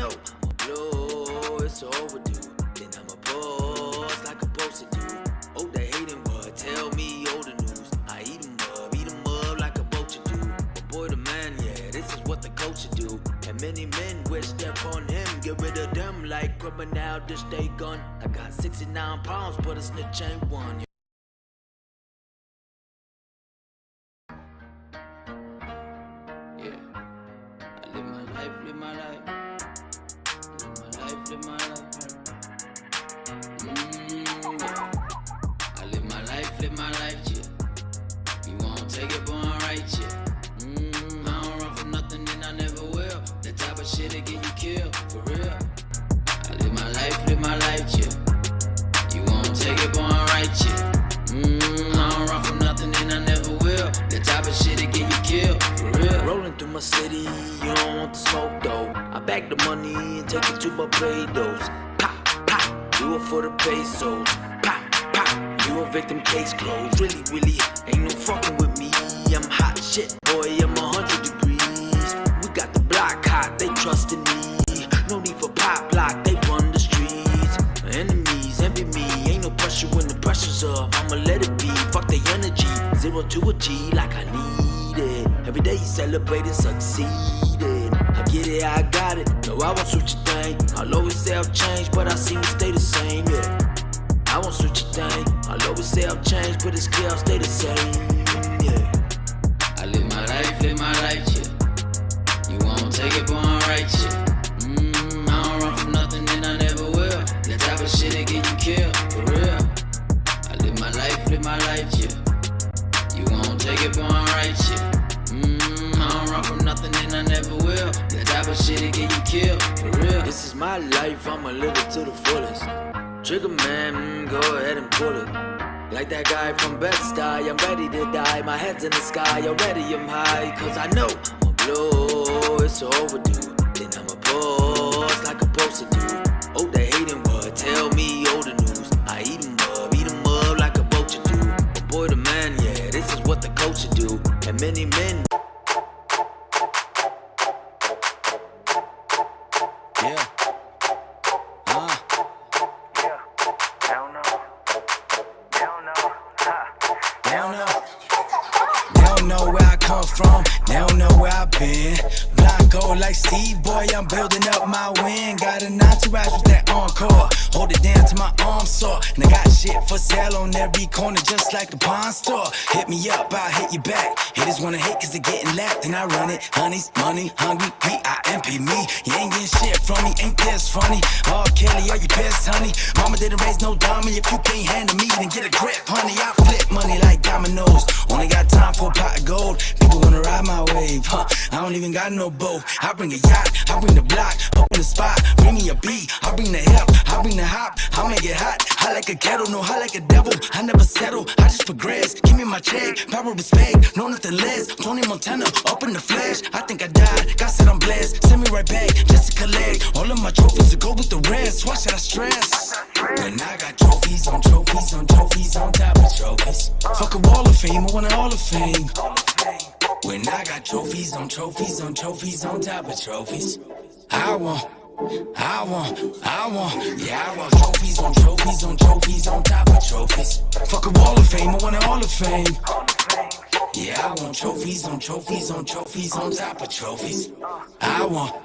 know I'ma blow, it's overdue. Then I'ma pause like I'm supposed to do. Oh, they hating what? Tell me all the news. I eat 'em up like a poacher do. But boy, the man, yeah, this is what the coach should do. And many men wish step on him, get rid of them like criminal, this they gun. I got 69 pounds, but a snitch ain't one. Yeah, I live my life, live my life. Live my life, live my life. Yeah. I live my life, yeah. You won't take it, boy, I'm right, yeah. I don't run from nothing and I never will. That type of shit that get you killed, for real. I live my life, yeah. You won't take it, boy, I'm right, yeah. I don't run from nothing and I never will. That type of shit that get you killed, for real. Rolling through my city, you don't want the smoke though. I bag the money and take it to Barbados. Pop, pop, do it for the pesos. Pop, pop, you a victim, case closed. Really, really, ain't no fucking with me. I'm hot shit, boy, I'm 100 degrees. We got the block hot, they trust in me. No need for pop lock, they run the streets. Enemies envy me, ain't no pressure when the pressure's up. I'ma let it be, fuck the energy. 0 to a G like I need it. Every day celebrating, succeeding. I get it, I got it. No, I won't switch a thing. I'll always say I'll change, but I seem to stay the same, yeah. I won't switch a thing. I'll always say I'll change, but it's clear I'll stay the same, yeah. I live my life, yeah. You won't take it, boy, I'm right, yeah. I don't run from nothing and I never will. That type of shit that get you killed, for real. I live my life, yeah. You won't take it, boy, I'm right, yeah. I don't run from nothing and I never will. That type of shit that get you killed, for real. This is my life, I'ma live it to the fullest. Trigger man, go ahead and pull it. Like that guy from Bed-Stuy, I'm ready to die. My head's in the sky, already I'm high. Cause I know I'ma blow, it's overdue. Then I'ma pause like I'm supposed to do. Oh, they hating what? Tell me all the news. I eat 'em up like a poacher do. But boy, the man, yeah, this is what the coach should do. And many men. Yeah. Know where I come from, they don't know where I've been. Blanco like Steve, boy, I'm building up my win. Got a entourage with that encore. Hold it down to my arm sore. And I got shit for sale on every corner, just like a pawn store. Hit me up, I'll hit you back. Haters wanna hate cause they're getting lapped, and I run it. Honeys, money, hungry, P-I-M-P me. You ain't getting shit from me, ain't this funny? Oh, Kelly, are you pissed, honey? Mama didn't raise no dummy. If you can't handle me, then get a grip, honey. I flip money like dominoes. Only got time for a pot of gold. People wanna ride my wave, huh? I don't even got no boat. I bring a yacht, I bring the block, up in the spot. Bring me a beat, I bring the hip, I bring the hop. I make it hot, hot like a kettle, no hot like a devil. I never settle, I just progress. Give me my check, power respect, no nothing less. Tony Montana, up in the flesh. I think I died, God said I'm blessed. Send me right back, just to collect all of my trophies to go with the rest. Why should I stress? When I got trophies on trophies on trophies on top of trophies. Fuck a wall of fame, I want a hall of fame. When I got trophies on trophies on trophies on top of trophies. I want, yeah, I want trophies on trophies on trophies on top of trophies. Fuck a wall of fame, I want a hall of fame. Yeah, I want trophies on trophies on trophies on top of trophies. I want.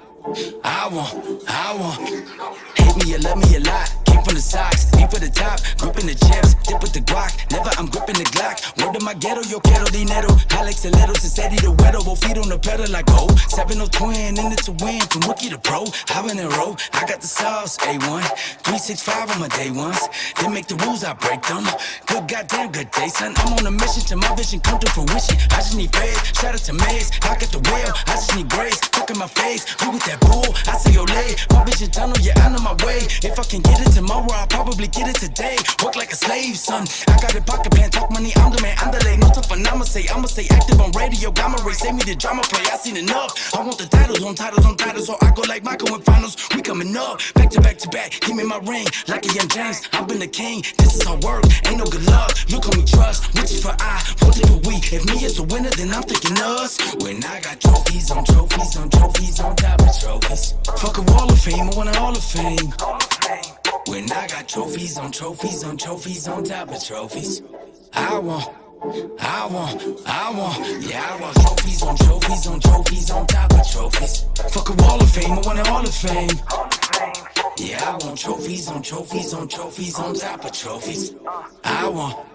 Hate me or love me a lot. Came from the socks, aim for the top. Gripping the chips, dip with the guac. Never I'm gripping the Glock. Word to my ghetto, yo quiero dinero. Alex Aledo, Cincinnati to Wedo. Both feet on the pedal like go. 7-0 twin, in it to win. From rookie to pro, I've been in a row. I got the sauce, A1. 365 on my day ones. They make the rules, I break them. Good goddamn good day, son. I'm on a mission to my vision come to fruition. I just need faith, shout out to Maze. I got the wheel, I just need grace. Look at my face, who with that bull? I see your leg, my vision tunnel, yeah, I know my way. If I can get it tomorrow, I'll probably get it today. Work like a slave, son. I got a pocket plan, talk money, I'm the man, I'm the lane. No tough, and I'ma stay active on radio. Gamma ray, save me the drama play. I seen enough. I want the titles on titles on titles, so I go like Michael in finals. We coming up, back to back to back. Give me my ring, like a young James. I've been the king, this is how work. Ain't no good luck. Look on me, trust. Which is for I, what is for we. If me is the winner, then I'm thinking us. When I got trophies on trophies on trophies on top of trophies. Fuck a wall of fame, I want a hall of fame. When I got trophies on trophies on trophies on top of trophies. I want, yeah, I want trophies on trophies on trophies on top of trophies. Fuck a wall of fame, I want a hall of fame. Yeah, I want trophies on trophies on trophies on top of trophies. I want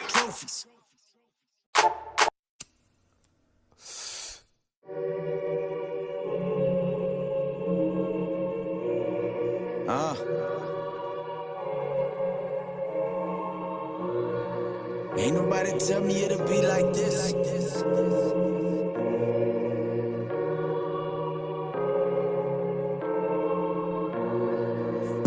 trophies. Ain't nobody tell me it'll be like this.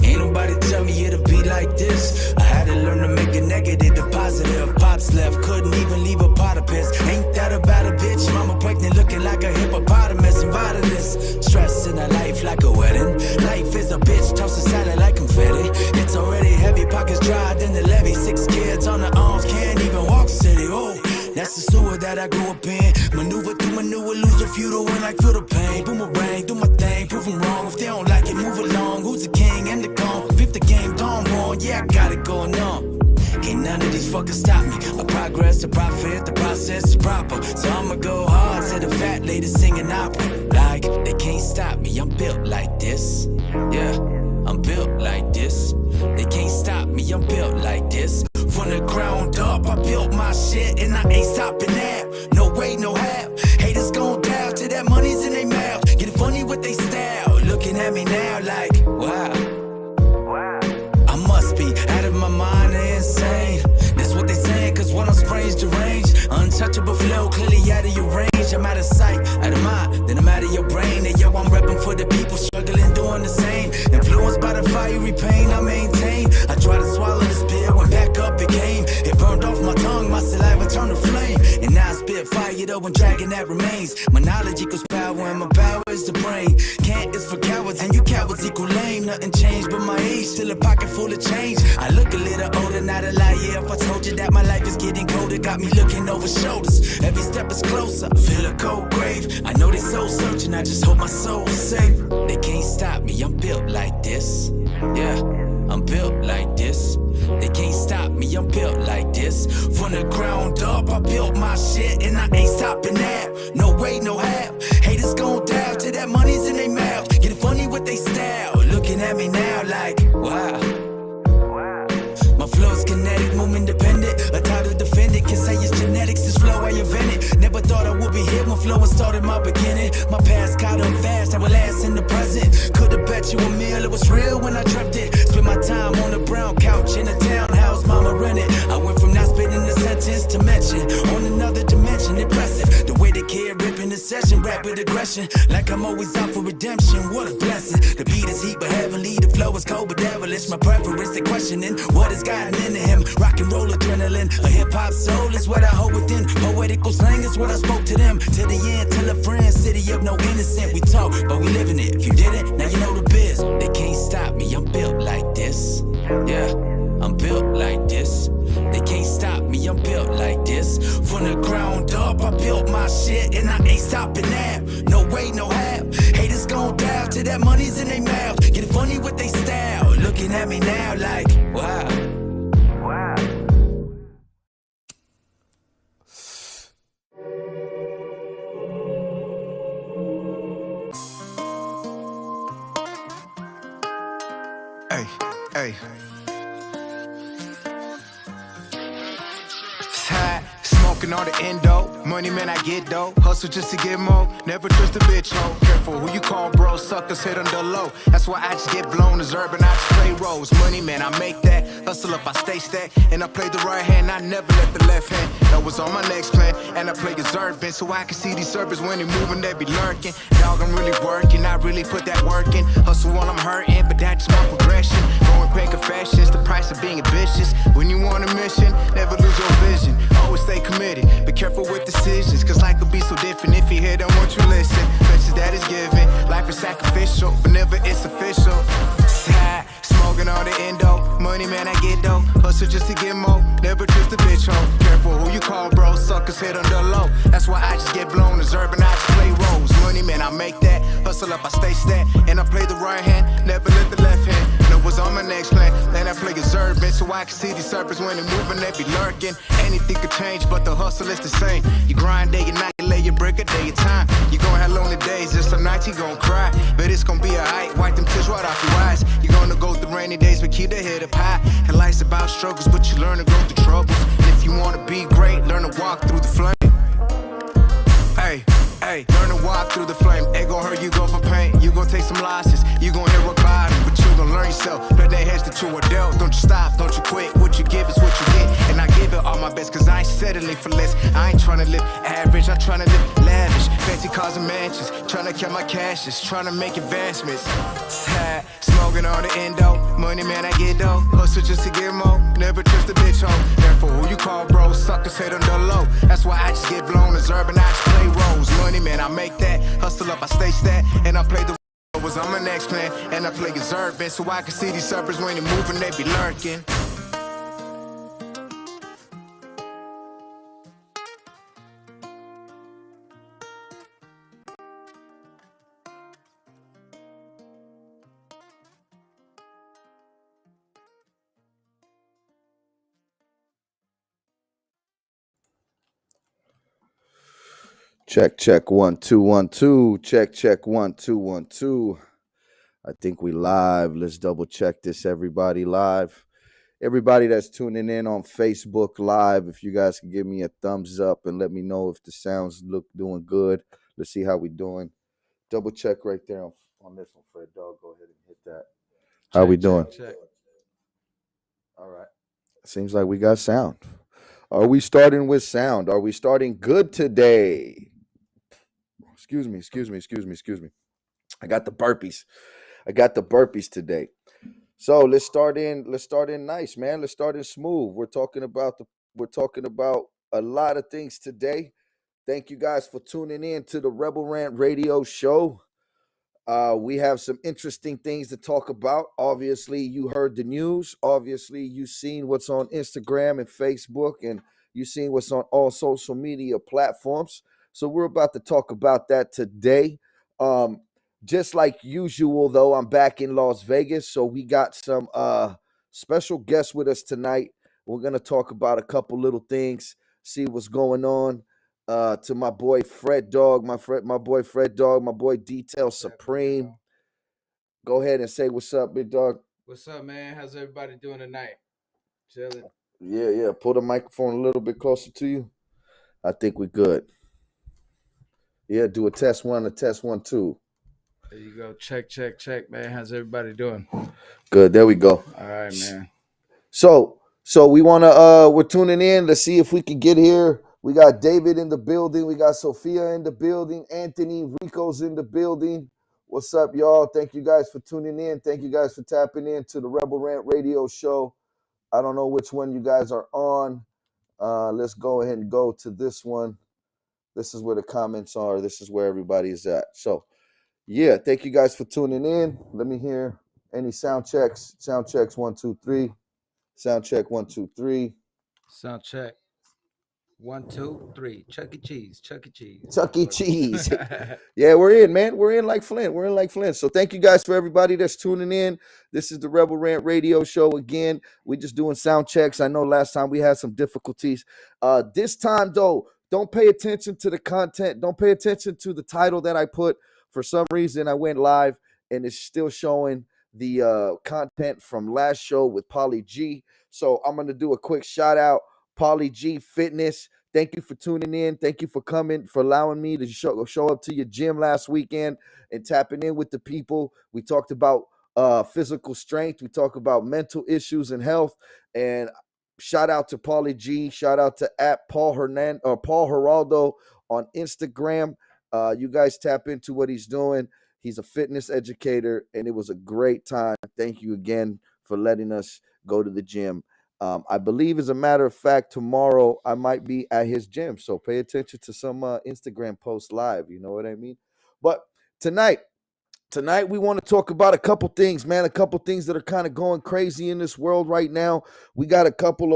Ain't nobody tell me it'll be like this. I had to learn to make a negative to positive. Pops left, couldn't even leave a pot of piss. Ain't that about a bitch? Mama pregnant, looking like a hippopotamus. Invited this stress in her life like a wedding. Life is a bitch, toss a salad like confetti. It's already heavy, pockets dry, then the levy. 6 kids on the arms, can't even walk city. Oh, that's the sewer that I grew up in. Maneuver through maneuver, lose a few to win, like feel the pain. Boomerang, do my thing, prove them wrong. If they don't like it, move along. Who's the king and the gone? Fifth the game, dawn born, yeah, I got it going on. Ain't none of these fuckers stop me. I progress, the profit, the process is proper. So I'ma go hard to the fat lady singing opera. Like, they can't stop me, I'm built like this. Yeah, I'm built like this. They can't stop me, I'm built like this. From the ground up, I built my shit and I ain't stopping now. No way, no how. Haters gon' down till that money's in their mouth. Get funny with they style. Looking at me now like, wow. I must be out of my mind and insane. That's what they saying, cause when I'm spray's deranged. Untouchable flow, clearly out of your range. I'm out of sight, out of mind, then I'm out of your brain. And yo, I'm repping for the people struggling, doing the same. Influenced by the fiery pain I maintain. I try to swallow this pill, when back up it came. It burned off my tongue, my saliva turned to flame. And now I spit fire though when dragon that remains. My knowledge equals power and my power is the brain. Can't is for cowards and you cowards equal lame. Nothing changed but my age, still a pocket full of change. I look a little older, not a lie, yeah. If I told you that my life is getting colder, got me looking over shoulders. Every step is closer, I feel a cold grave. I know they soul searching, I just hope my soul is safe. They can't stop me, I'm built like this. Yeah, I'm built like this. They can't stop me, I'm built like this. From the ground up, I built my shit and I ain't stopping now. No way, no how. Haters gon' down till that money's in their mouth. Get funny with they style. Looking at me now like, wow. My flow's kinetic, move independent. A title defendant, can say it's genetics. This flow I invented. Never thought I would be here when flowing started my beginning. My past caught up fast, I will last in the present. Could've bet you a meal, it was real when I dreamt it. Spent my time on a brown couch in a townhouse, mama rented. I went from not spitting a sentence to mention on another dimension, impressive. The way they care, ripping the session, rapid aggression. Like I'm always out for redemption, what a blessing. The beat is heat but heavenly, the flow is cold but devilish. My preference, they questioning what is gotten into him. Rock and roll adrenaline, a hip-hop soul is what I hold within. Poetical slang is what I spoke to them. To the end, till a friend, city of no innocent. We talk, but we living it. If you didn't, now you know the biz. They can't stop me, I'm built like this. Yeah, I'm built like this. They can't stop me, I'm built like this. From the ground up, I built my shit and I ain't stopping now. No way, no how. Haters gon' down till that money's in their mouth. Get funny with they style. Looking at me now like, wow. Hey, hey. It's hot, smoking on the endo. Money, man, I get dough. Hustle just to get more. Never trust a bitch, ho. Careful who you call, bro. Suckers hit under low. That's why I just get blown as urban. I just play roles. Money, man, I make that. Hustle up, I stay stacked. And I play the right hand. I never let the left hand. That was on my next plan. And I play as urban. So I can see these servers when they moving, they be lurking. Dog, I'm really working. I really put that work in. Hustle while I'm hurting, but that's my progression. Going pay confessions. The price of being ambitious. When you on a mission, never lose your vision. Always stay committed. Be careful with decisions. Cause life could be so different if you hear them, won't you listen? Message that is given. Life is sacrificial, whenever it's official. Sad, smoking on the endo. Money, man, I get dough. Hustle just to get more. Never trust a bitch, ho. Careful who you call, bro. Suckers hit under low. That's why I just get blown as urban. I just play roles. Money, man, I make that. Hustle up, I stay stacked. And I play the right hand. Never let the left hand. Know what's on my next plan. Then I play as urban. So I can see these serpents when they moving, they be lurking. Anything could change, but the hustle is the same. You grind day and night, you lay your brick a day of time. You gon' have lonely days, just some nights you gon' cry. But it's gon' be alright, wipe them tears right off your eyes. You gonna go through rainy days, but keep the head up high. And life's about struggles, but you learn to go through troubles. And if you wanna be great, learn to walk through the flame. Hey, hey, learn to walk through the flame. It gon' hurt, you go for pain. You gon' take some losses, you gon' hit rock bottom. But you gon' learn yourself, play the heads that you are dealt. Don't you stop, don't you quit, what you give is what you get. And I give it all my best, cause I ain't settling for less. I ain't tryna live average, I'm tryna live lavish. Fancy cars and mansions, tryna count my cashes, tryna make advancements. Sad, smoking on the endo. Money, man, I get dough. Hustle just to get more. Never trust a bitch, ho. Therefore, who you call, bro? Suckers hit under low. That's why I just get blown as urban. I just play roles. Money, man, I make that. Hustle up, I stay stacked. And I play the was on my next plan. And I play as urban. So I can see these serpents when they moving, they be lurking. Check, check, 1, 2, 1, 2. Check, check, 1, 2, 1, 2. I think we live. Let's double check this, everybody live. Everybody that's tuning in on Facebook Live, if you guys can give me a thumbs up and let me know if the sounds look doing good. Let's see how we doing. Double check right there on this one, Fred Dog. Go ahead and hit that. How we doing? Check. All right. Seems like we got sound. Are we starting with sound? Are we starting good today? Excuse me. I got the burpees today. So let's start in nice, man. Let's start in smooth. We're talking about a lot of things today. Thank you guys for tuning in to the Rebel Rant Radio Show. We have some interesting things to talk about. Obviously, you heard the news. Obviously, you've seen what's on Instagram and Facebook, and you've seen what's on all social media platforms. So we're about to talk about that today. Just like usual, though, I'm back in Las Vegas, so we got some special guests with us tonight. We're going to talk about a couple little things, see what's going on. To my boy Fred Dog, my boy Fred Dog, my boy Details Supreme. Go ahead and say what's up, big dog. What's up, man? How's everybody doing tonight? Chilling. Yeah. Pull the microphone a little bit closer to you. I think we're good. Yeah, do a test 1, a test 1, 2. There you go. Check, man. How's everybody doing? Good. There we go. All right, man. So we we're tuning in. Let's see if we can get here. We got David in the building. We got Sophia in the building. Anthony Rico's in the building. What's up, y'all? Thank you guys for tuning in. Thank you guys for tapping in to the Rebel Rant Radio Show. I don't know which one you guys are on. Let's go ahead and go to this one. This is where the comments are. This is where everybody is at. So, yeah, thank you guys for tuning in. Let me hear any sound checks. Sound checks, 1, 2, 3. Sound check, 1, 2, 3. Sound check. 1, 2, 3. Chuck E. Cheese. Yeah, we're in, man. We're in like Flint. So thank you guys for everybody that's tuning in. This is the Rebel Rant Radio Show again. We're just doing sound checks. I know last time we had some difficulties. This time, though, don't pay attention to the content. Don't pay attention to the title that I put. For some reason, I went live, and it's still showing the content from last show with Polly G. So I'm going to do a quick shout out. Polly G Fitness. Thank you for tuning in. Thank you for coming, for allowing me to show up to your gym last weekend and tapping in with the people. We talked about physical strength. We talked about mental issues and health. And shout out to Paulie G. Shout out to Paul Hernandez or Paul Geraldo on Instagram. You guys tap into what he's doing. He's a fitness educator, and it was a great time. Thank you again for letting us go to the gym. I believe, as a matter of fact, tomorrow I might be at his gym. So pay attention to some Instagram posts live. You know what I mean? But tonight we want to talk about a couple things, man. A couple things that are kind of going crazy in this world right now. We got a couple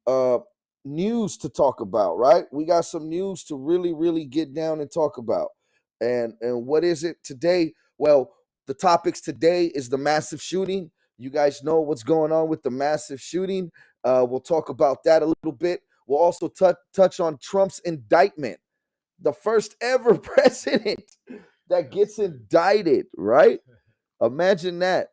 of news to talk about, right? We got some news to really get down and talk about. And what is it today? Well, the topics today is the massive shooting. You guys know what's going on with the massive shooting. We'll talk about that a little bit. We'll also touch on Trump's indictment, the first ever president that gets indicted, right? Imagine that.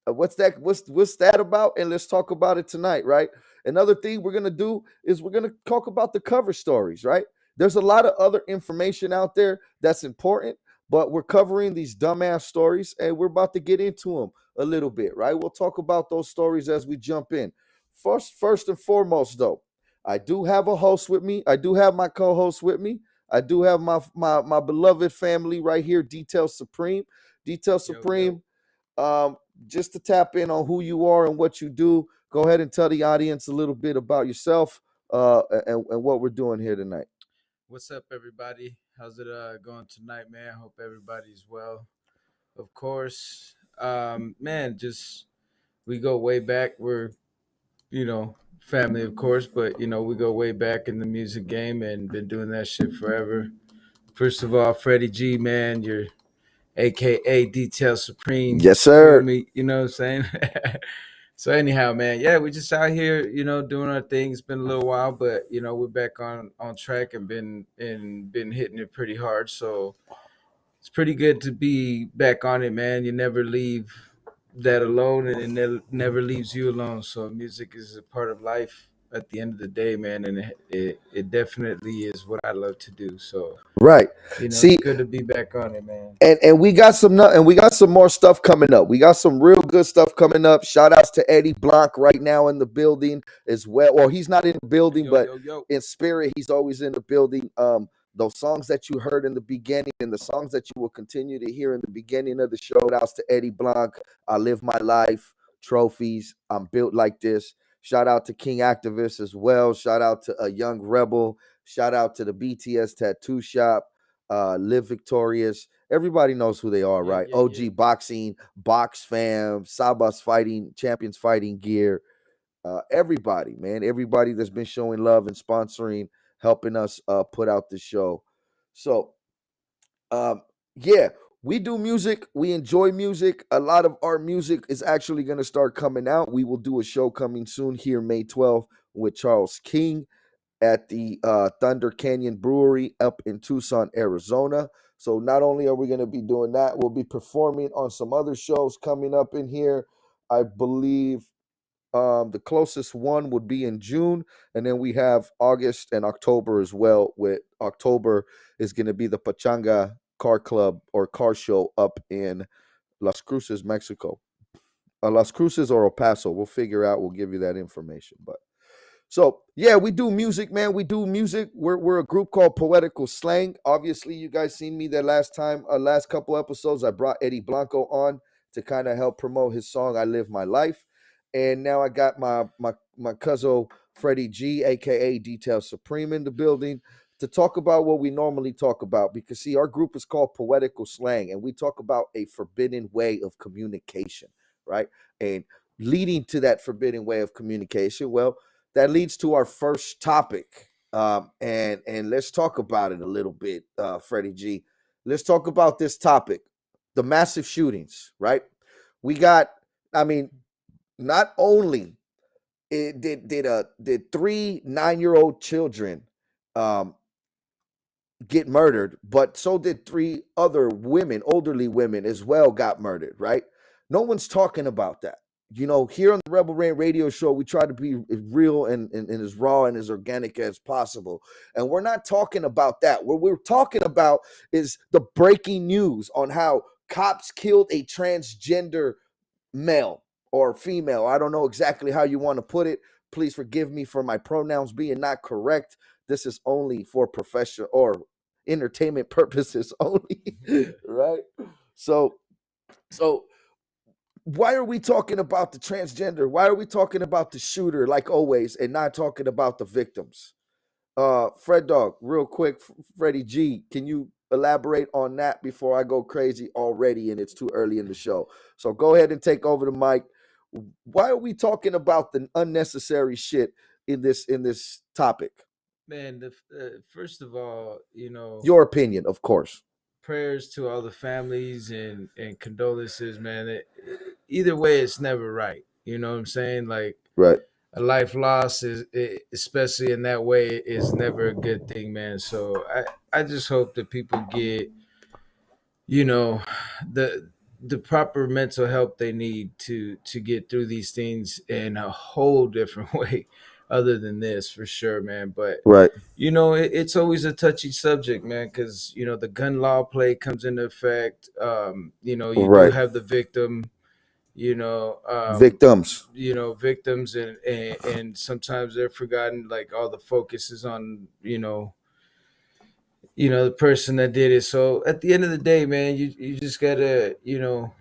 What's that? What's that about? And let's talk about it tonight, right? Another thing we're gonna do is we're gonna talk about the cover stories, right? There's a lot of other information out there that's important, but we're covering these dumbass stories, and we're about to get into them a little bit, right? We'll talk about those stories as we jump in. First and foremost, though, I do have a host with me. I do have my co-host with me. I do have my beloved family right here, Details Supreme. Details Supreme. Just to tap in on who you are and what you do, go ahead and tell the audience a little bit about yourself and what we're doing here tonight. What's up, everybody? How's it going tonight, man? Hope everybody's well. Of course, man, just we go way back. We're, family, of course, but, we go way back in the music game and been doing that shit forever. First of all, Freddie G, man, you're AKA Details Supreme. Yes, sir. Feel me? You know what I'm saying? So anyhow, man, yeah, we just out here, doing our thing. It's been a little while, but we're back on track and been hitting it pretty hard. So it's pretty good to be back on it, man. You never leave that alone, and it never leaves you alone. So music is a part of life at the end of the day, man, and it definitely is what I love to do. So right, See, it's good to be back on it, man. And we got some more stuff coming up. We got some real good stuff coming up. Shout outs to Eddie Blanc right now in the building as well. Well, he's not in the building, but in spirit, he's always in the building. Those songs that you heard in the beginning and the songs that you will continue to hear in the beginning of the show. Shout outs to Eddie Blanc. I Live My Life, Trophies, I'm Built Like This. Shout out to King Activist as well. Shout out to a Young Rebel. Shout out to the BTS Tattoo Shop. Live Victorious. Everybody knows who they are, right? OG Boxing, Box Fam, Sabas Fighting, Champions Fighting Gear. Everybody, man. Everybody that's been showing love and sponsoring, helping us put out the show. So, yeah, we do music. We enjoy music. A lot of our music is actually going to start coming out. We will do a show coming soon here, May 12th, with Charles King at the Thunder Canyon Brewery up in Tucson, Arizona. So not only are we going to be doing that, we'll be performing on some other shows coming up in here. I believe the closest one would be in June, and then we have August and October as well. With October is going to be the Pachanga Car Club or Car Show up in Las Cruces, Mexico. Las Cruces or El Paso. We'll figure out. We'll give you that information. But so, yeah, we do music, man. We do music. We're a group called Poetical Slang. Obviously, you guys seen me that last couple episodes. I brought Eddie Blanco on to kind of help promote his song, I Live My Life. And now I got my cousin, Freddie G, a.k.a. Details Supreme, in the building to talk about what we normally talk about. Because, see, our group is called Poetical Slang, and we talk about a forbidden way of communication, right? And leading to that forbidden way of communication, well, that leads to our first topic, and let's talk about it a little bit, Freddie G. Let's talk about this topic, the massive shootings, right? We got, not only did 3 9-year-old children get murdered, but so did 3 other women, elderly women as well, got murdered, right? No one's talking about that. You know, here on the Rebel Rant Radio Show, we try to be real and as raw and as organic as possible. And we're not talking about that. What we're talking about is the breaking news on how cops killed a transgender male or female. I don't know exactly how you want to put it. Please forgive me for my pronouns being not correct. This is only for professional or entertainment purposes only, right? So, why are we talking about the transgender? Why are we talking about the shooter like always and not talking about the victims? Fred Dog, real quick, Freddie G, can you elaborate on that before I go crazy already and it's too early in the show? So go ahead and take over the mic. Why are we talking about the unnecessary shit in this topic? Man, first of all, Your opinion, of course. prayers to all the families and condolences, man. Either way, it's never right. You know what I'm saying? Like, Right. a life lost especially in that way, is never a good thing, man. So I just hope that people get, you know, the proper mental help they need to get through these things in a whole different way other than this, for sure, man. But Right. it's always a touchy subject, man, because the gun law play comes into effect. You do Right. have the victim, Victims. victims, and sometimes they're forgotten. Like, all the focus is on the person that did it. So at the end of the day, man, you just gotta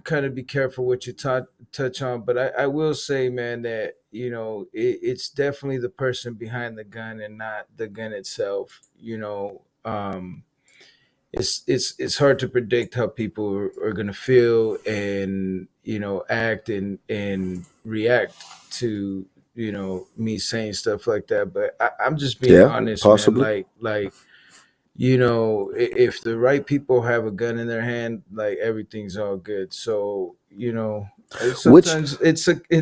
kind of be careful what you touch on. But I will say, man, that it's definitely the person behind the gun and not the gun itself. It's hard to predict how people are gonna feel and act and react to me saying stuff like that. But I'm just being Yeah, honest, man. possibly. Like if the right people have a gun in their hand, like, everything's all good. So Which sometimes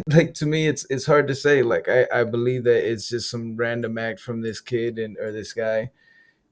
like, to me, it's hard to say. Like, I believe that it's just some random act from this kid or this guy,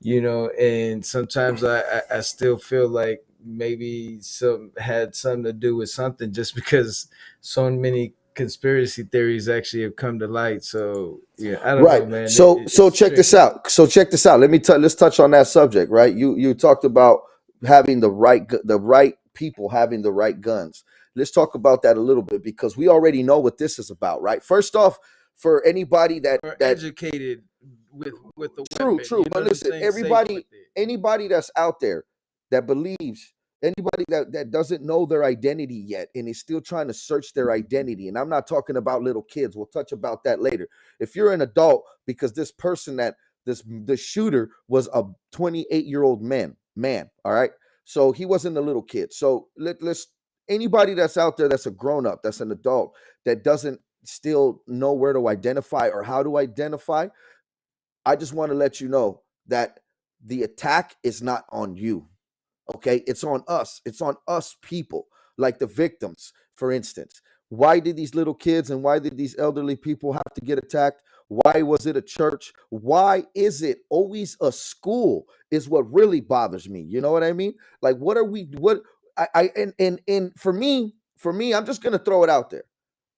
and sometimes I still feel like maybe some had something to do with something, just because so many conspiracy theories actually have come to light. So yeah, I don't know, Right. man. So It's check this tricky. out. So check this out. Let's touch on that subject, right? You talked about having the right people having the right guns. Let's talk about that a little bit because we already know what this is about, right? First off, for anybody Or that educated with the true, weapon, true. you know But what I'm listen, saying, safe with it. anybody that's out there that believes, anybody that doesn't know their identity yet and is still trying to search their identity, and I'm not talking about little kids. We'll touch about that later. If you're an adult, because this person the shooter was a 28-year-old man, all right. So he wasn't a little kid. So let's anybody that's out there that's a grown up, that's an adult that doesn't still know where to identify or how to identify, I just want to let you know that the attack is not on you. Okay. It's on us. It's on us people, like the victims, for instance. Why did these little kids and why did these elderly people have to get attacked? Why was it a church? Why is it always a school? Is what really bothers me. You know what I mean? Like, what are we, what and for me, I'm just gonna throw it out there.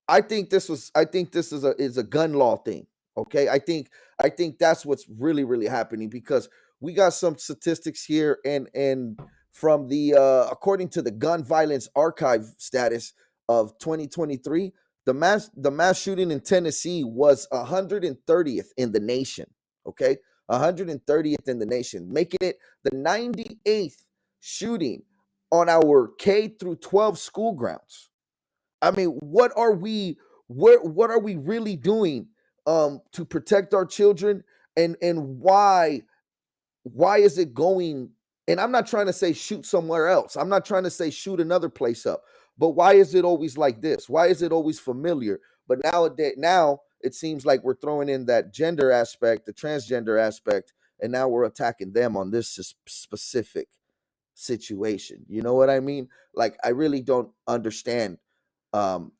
I think this is a gun law thing. Okay. I think that's what's really happening because we got some statistics here and from the according to the gun violence archive status of 2023, the mass shooting in Tennessee was 130th in the nation. Okay. 130th in the nation, making it the 98th shooting on our K through 12 school grounds. I mean, what are we really doing to protect our children and why is it going, and I'm not trying to say shoot somewhere else. I'm not trying to say shoot another place up. But why is it always like this? Why is it always familiar? But now it seems like we're throwing in that gender aspect, the transgender aspect, and now we're attacking them on this specific situation. You know what I mean? Like, I really don't understand um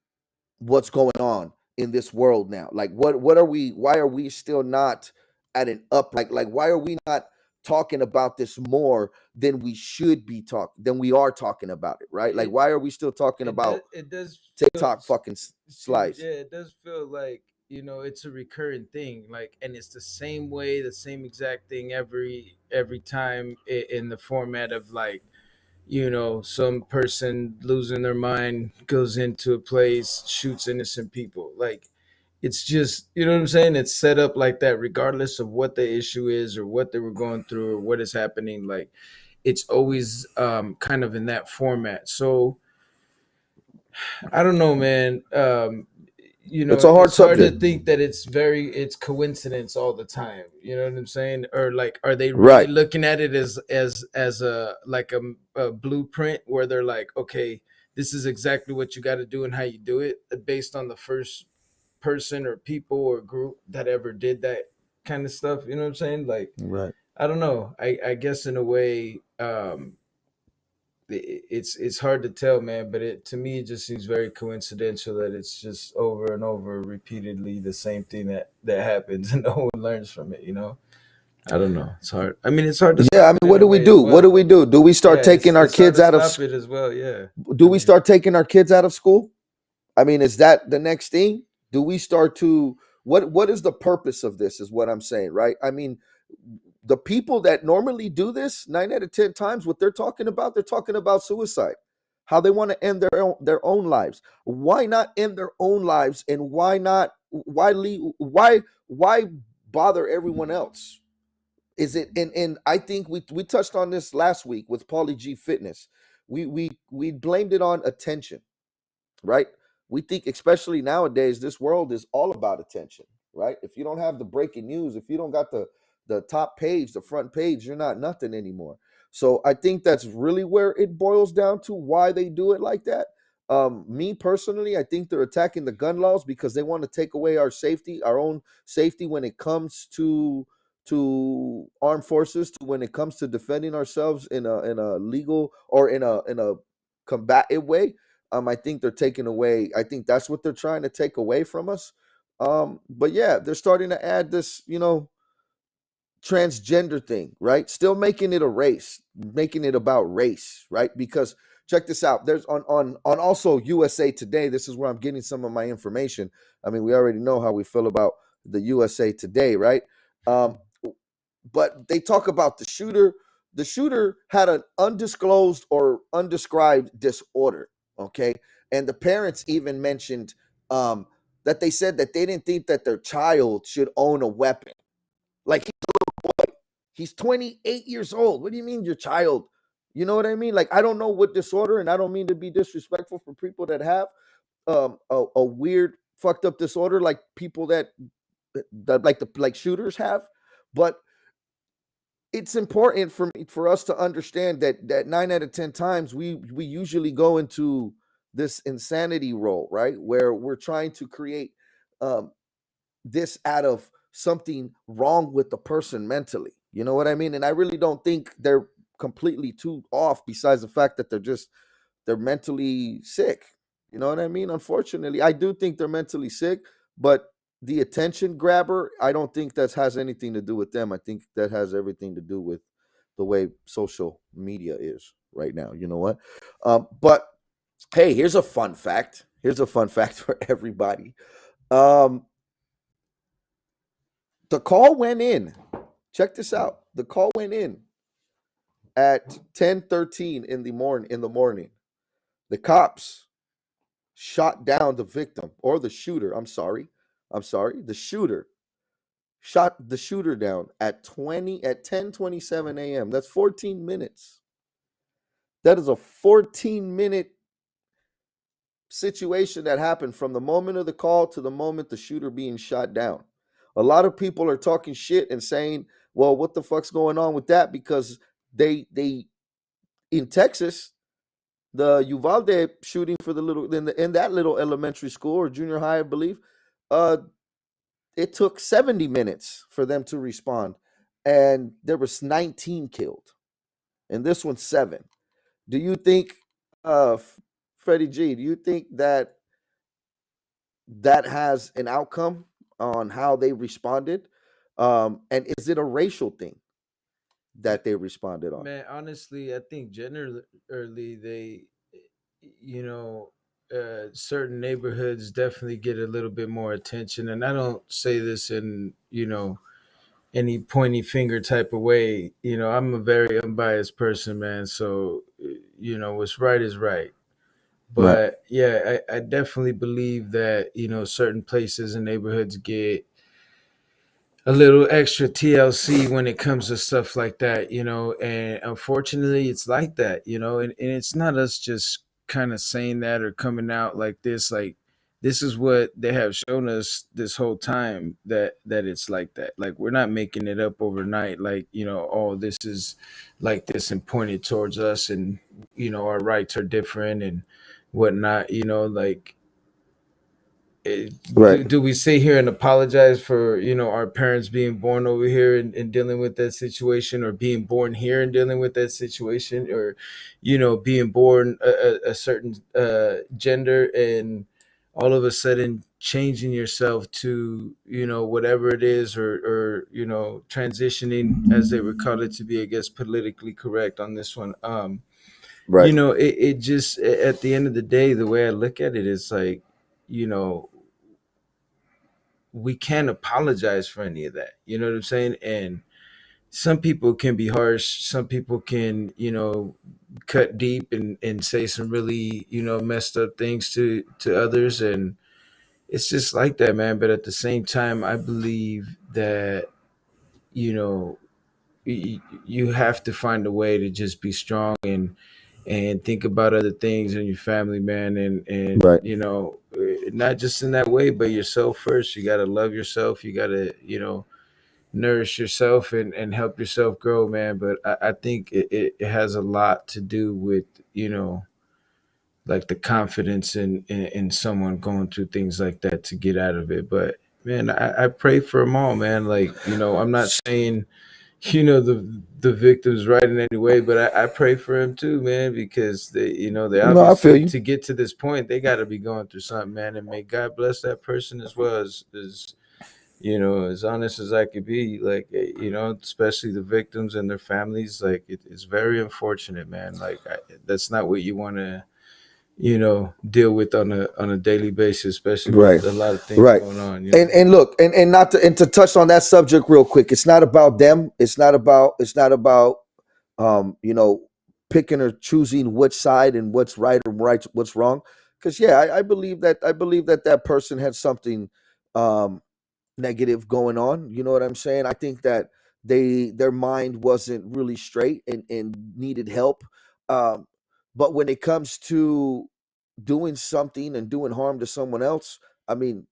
what's going on in this world now. Like, what are we, why are we still not at an up, like why are we not talking about this more than we should be than we are talking about it, right? Like, why are we still talking about it does TikTok fucking excuse me, slice? yeah, it does feel like, you know, it's a recurring thing, like, and it's the same way, the same exact thing every time, in the format of, like, you know, some person losing their mind goes into a place, shoots innocent people. Like, it's just, you know what I'm saying? It's set up like that, regardless of what the issue is or what they were going through or what is happening. Like, it's always kind of in that format. So I don't know, man. You know, It's a hard it's hard to subject. think that it's coincidence all the time. You know what I'm saying? Or, like, are they really Right. looking at it as a, like, a blueprint where they're like, okay, this is exactly what you got to do and how you do it, based on the first person or people or group that ever did that kind of stuff. You know what I'm saying? Like, Right. I don't know. I guess in a way, it's hard to tell, man, but to me, it just seems very coincidental that it's just over and over repeatedly the same thing that happens and no one learns from it, you know. I don't know, it's hard. I mean, it's hard to Yeah, stop I it mean, in what a do we way as do? What do well. we do? Do we start Yeah, taking our it's hard kids to out of stop it as well. Yeah, do I we mean, start taking our kids out of school? I mean, is that the next thing? Do we start to what is the purpose of this is what I'm saying, right? I mean, the people that normally do this, 9 out of 10 times what they're talking about suicide. How they want to end their own lives. Why not end their own lives, and why bother everyone else? Is it and I think we touched on this last week with Paulie G Fitness. We blamed it on attention, right? We think, especially nowadays, this world is all about attention, right? If you don't have the breaking news, if you don't got the top page, the front page, you're not nothing anymore. So I think that's really where it boils down to why they do it like that. Me personally, I think they're attacking the gun laws because they want to take away our safety, our own safety, when it comes to armed forces, to when it comes to defending ourselves in a legal or in a combative way. I think they're taking away. I think that's what they're trying to take away from us. But yeah, they're starting to add this, transgender thing, right? Still making it a race, making it about race, right? Because check this out. There's on also USA Today. This is where I'm getting some of my information. I mean, we already know how we feel about the USA Today, right? Um, but they talk about the shooter. The shooter had an undisclosed or undescribed disorder. Okay, and the parents even mentioned that they said that they didn't think that their child should own a weapon. Like, he's 28 years old. What do you mean your child? You know what I mean? Like, I don't know what disorder, and I don't mean to be disrespectful for people that have a weird fucked up disorder, like people that like shooters have, but it's important for us to understand that 9 out of 10 times we usually go into this insanity role, right, where we're trying to create um, this out of something wrong with the person mentally. You know what I mean? And I really don't think they're completely too off, besides the fact that they're mentally sick. You know what I mean? Unfortunately, I do think they're mentally sick, but the attention grabber, I don't think that has anything to do with them. I think that has everything to do with the way social media is right now. You know what? But hey, here's a fun fact. Here's a fun fact for everybody. Um, the call went in. Check this out. The call went in at 10:13 in the morning. The cops shot down the victim, or the shooter. I'm sorry. The shooter shot the shooter down at 10:27 a.m. That's 14 minutes. That is a 14-minute situation that happened from the moment of the call to the moment the shooter being shot down. A lot of people are talking shit and saying, "Well, what the fuck's going on with that?" Because they in Texas, the Uvalde shooting for the little in that little elementary school or junior high, I believe, uh, it took 70 minutes for them to respond, and there was 19 killed, and this one's 7. Do you think, uh, Freddie G? Do you think that has an outcome on how they responded? And is it a racial thing? that they responded on. Man, honestly, I think generally they, you know, certain neighborhoods definitely get a little bit more attention. And I don't say this in, any pointy finger type of way. I'm a very unbiased person, man. So, what's right is right. Right. But yeah, I definitely believe that, certain places and neighborhoods get a little extra TLC when it comes to stuff like that, and unfortunately it's like that, and it's not us just kind of saying that or coming out like this. Like, this is what they have shown us this whole time, that it's like that. Like, we're not making it up overnight, like, oh, this is like this and pointed towards us, and our rights are different and whatnot, like, Right. do we sit here and apologize for our parents being born over here and dealing with that situation, or being born here and dealing with that situation, or being born a certain gender, and all of a sudden changing yourself to whatever it is, or transitioning, as they would call it, to be, I guess, politically correct on this one. Right. It just, at the end of the day, the way I look at it is like, you know we can't apologize for any of that. You know what I'm saying? And some people can be harsh. Some people can, cut deep and say some really, messed up things to others. And it's just like that, man. But at the same time, I believe that, you know, you have to find a way to just be strong and think about other things in your family, man, and Right. not just in that way, but yourself first. You got to love yourself. You got to nourish yourself and help yourself grow, man. But I think it has a lot to do with like the confidence in someone going through things like that to get out of it. But man, I pray for them all, man. Like, I'm not saying the victims right in any way, but I pray for him too, man, because they No, I feel obviously, you. to get to this point, they got to be going through something, man. And may God bless that person as well, as as honest as I could be. Like, especially the victims and their families. Like, it's very unfortunate, man. Like, that's not what you want to deal with on a daily basis, especially Right. with a lot of things Right. going on. And look, and not to, and to touch on that subject real quick, it's not about them. It's not about picking or choosing which side and what's right, what's wrong. Because yeah, I believe that that person had something negative going on. You know what I'm saying? I think that their mind wasn't really straight and needed help. Um, but when it comes to doing something and doing harm to someone else, I mean,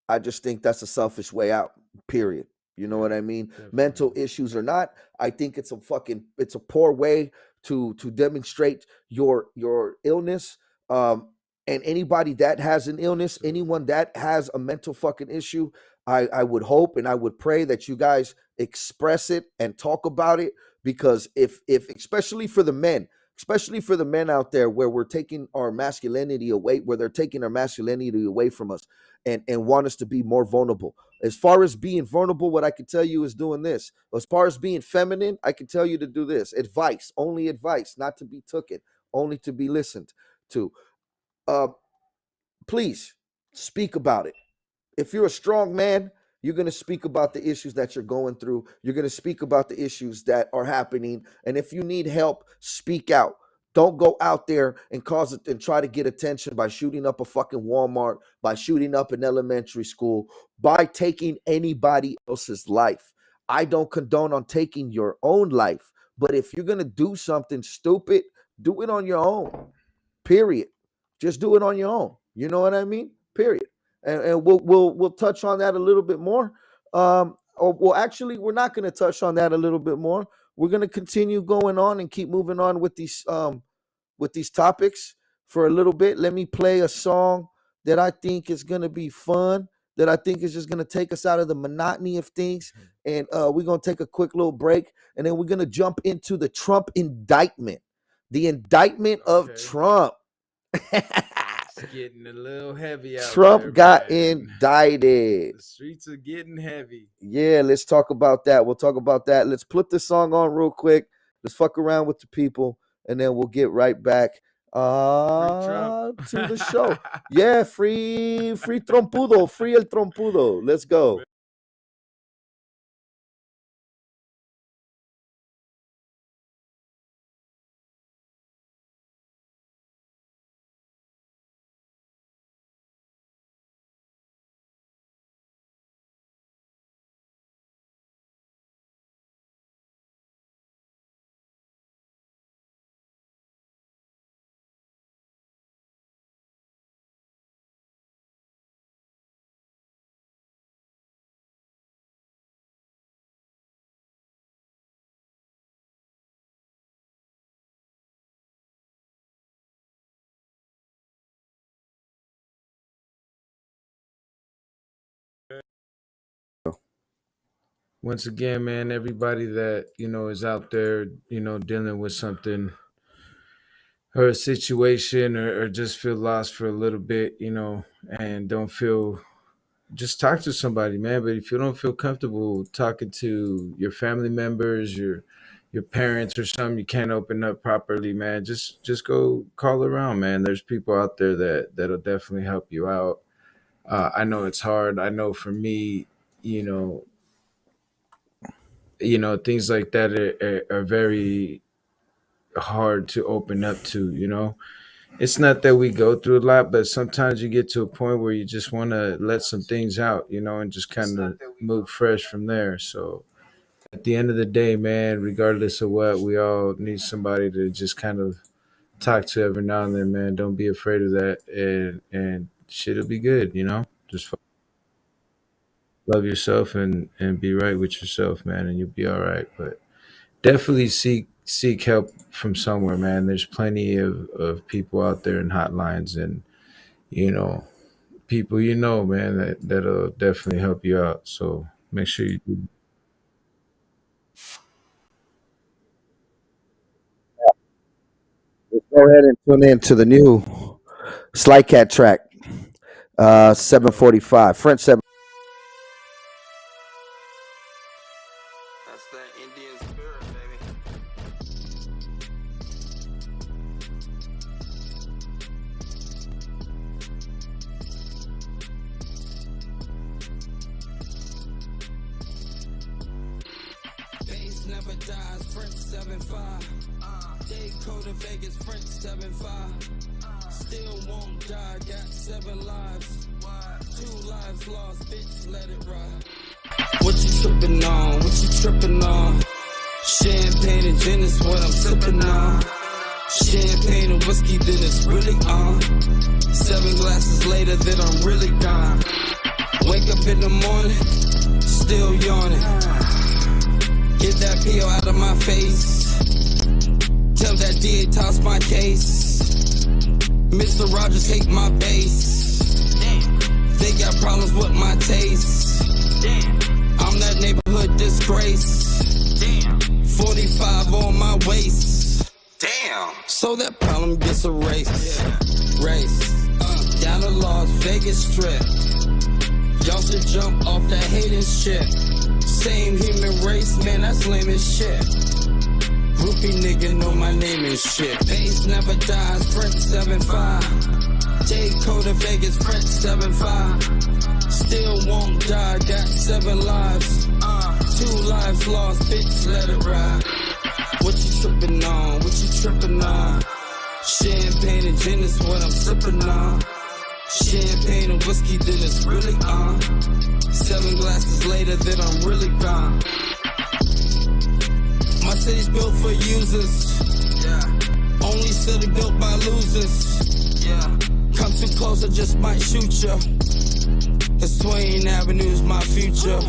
I just think that's a selfish way out. Period. You know what I mean? Mental issues or not, I think it's a poor way to demonstrate your illness. Um, and anybody that has an illness, anyone that has a mental fucking issue, I would hope and I would pray that you guys express it and talk about it, because if especially for the men out there, where we're taking our masculinity away, where they're taking our masculinity away from us, and want us to be more vulnerable. As far as being vulnerable, what I can tell you is doing this. As far as being feminine, I can tell you to do this. Advice, only advice, not to be taken, only to be listened to. Uh, please speak about it. If you're a strong man, you're going to speak about the issues that you're going through. You're going to speak about the issues that are happening. And if you need help, speak out. Don't go out there and cause it and try to get attention by shooting up a fucking Walmart, by shooting up an elementary school, by taking anybody else's life. I don't condone on taking your own life, but if you're going to do something stupid, do it on your own. Period. Just do it on your own. You know what I mean? Period. And we'll touch on that a little bit more. Or well, actually, we're not going to touch on that a little bit more. We're going to continue going on and keep moving on with these topics for a little bit. Let me play a song that I think is going to be fun. That I think is just going to take us out of the monotony of things. And we're going to take a quick little break, and then we're going to jump into the Trump indictment. The indictment of Okay. Trump. It's getting a little heavy out Trump there, got man. indicted. The streets are getting heavy. Yeah, let's talk about that. We'll talk about that. Let's put this song on real quick. Let's fuck around with the people, and then we'll get right back to the show. Yeah, free trompudo, free el trompudo. Let's go. Once again, man, everybody that, is out there, dealing with something or a situation or just feel lost for a little bit, and don't feel, just talk to somebody, man. But if you don't feel comfortable talking to your family members, your parents or something, you can't open up properly, man, just go call around, man. There's people out there that'll definitely help you out. I know it's hard. I know for me, you know, things like that are very hard to open up to. It's not that we go through a lot, but sometimes you get to a point where you just want to let some things out, and just kind of move fresh from there. So at the end of the day, man, regardless of what, we all need somebody to just kind of talk to every now and then, man. Don't be afraid of that, and shit'll be good. Just love yourself and be right with yourself, man, and you'll be all right. But definitely seek help from somewhere, man. There's plenty of people out there in hotlines, and people, man, that'll definitely help you out. So make sure you do. Let's go ahead and tune in to the new Sly Cat track, 745. French 7. That's that Indian spirit, baby. Bass never dies, French 7-5. Day code to Vegas, French 7-5. Still won't die, got 7 lives. 2 lives lost, bitch, let it ride. What you trippin' on? What you trippin' on? Champagne and gin is what I'm sippin' on. Champagne and whiskey, then it's really on. 7 glasses later, then I'm really gone. Wake up in the morning, still yawning. Get that PO out of my face. Tell that DA toss my case. Mr. Rogers hate my bass. They got problems with my taste. I'm that neighborhood disgrace. 45 on my waist. Damn. So that problem gets erased. Race. Down the Las Vegas Strip. Y'all should jump off that hating shit. Same human race, man, that's lame as shit. Groupie nigga know my name and shit. Bass never dies, French 7-5. Day code to Vegas, French 7-5. Still won't die, got 7 lives. 2 lives lost, bitch, let it ride. What you trippin' on? What you trippin' on? Champagne and gin is what I'm sippin' on. Champagne and whiskey, then it's really on. 7 glasses later, then I'm really gone. My city's built for users. Only city built by losers. Come too close, I just might shoot ya. Cause Swain Avenue's my future.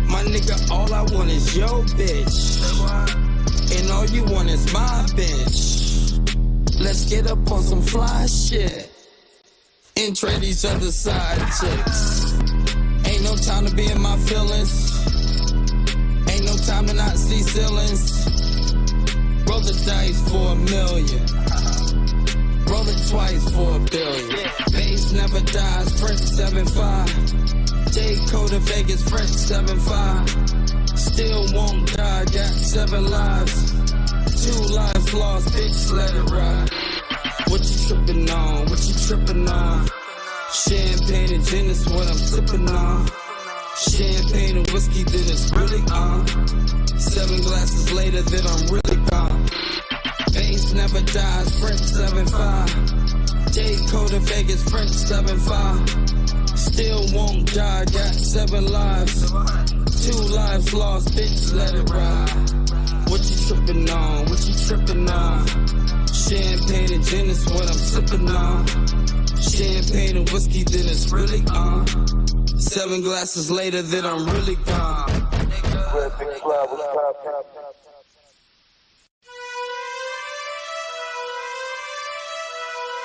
My nigga, all I want is your bitch. And all you want is my bitch. Let's get up on some fly shit and trade each other side chicks. Ain't no time to be in my feelings. Ain't no time to not see ceilings. Roll the dice for $1 million. Roll it twice for $1 billion. Base never dies, French 7-5. J Code in Vegas, French 7-5. Still won't die, got 7 lives. 2 lives lost, bitch, let it ride. What you trippin' on? What you trippin' on? Champagne and gin is what I'm sippin' on. Champagne and whiskey, then it's really on. 7 glasses later, then I'm really gone. Base never dies, French 7-5. J Code in Vegas, French 7-5. Still won't die, got 7 lives. 2 lives lost, bitch, let it ride. What you trippin' on? What you trippin' on? Champagne and gin is what I'm sippin' on. Champagne and whiskey, then it's really on. 7 glasses later, then I'm really gone.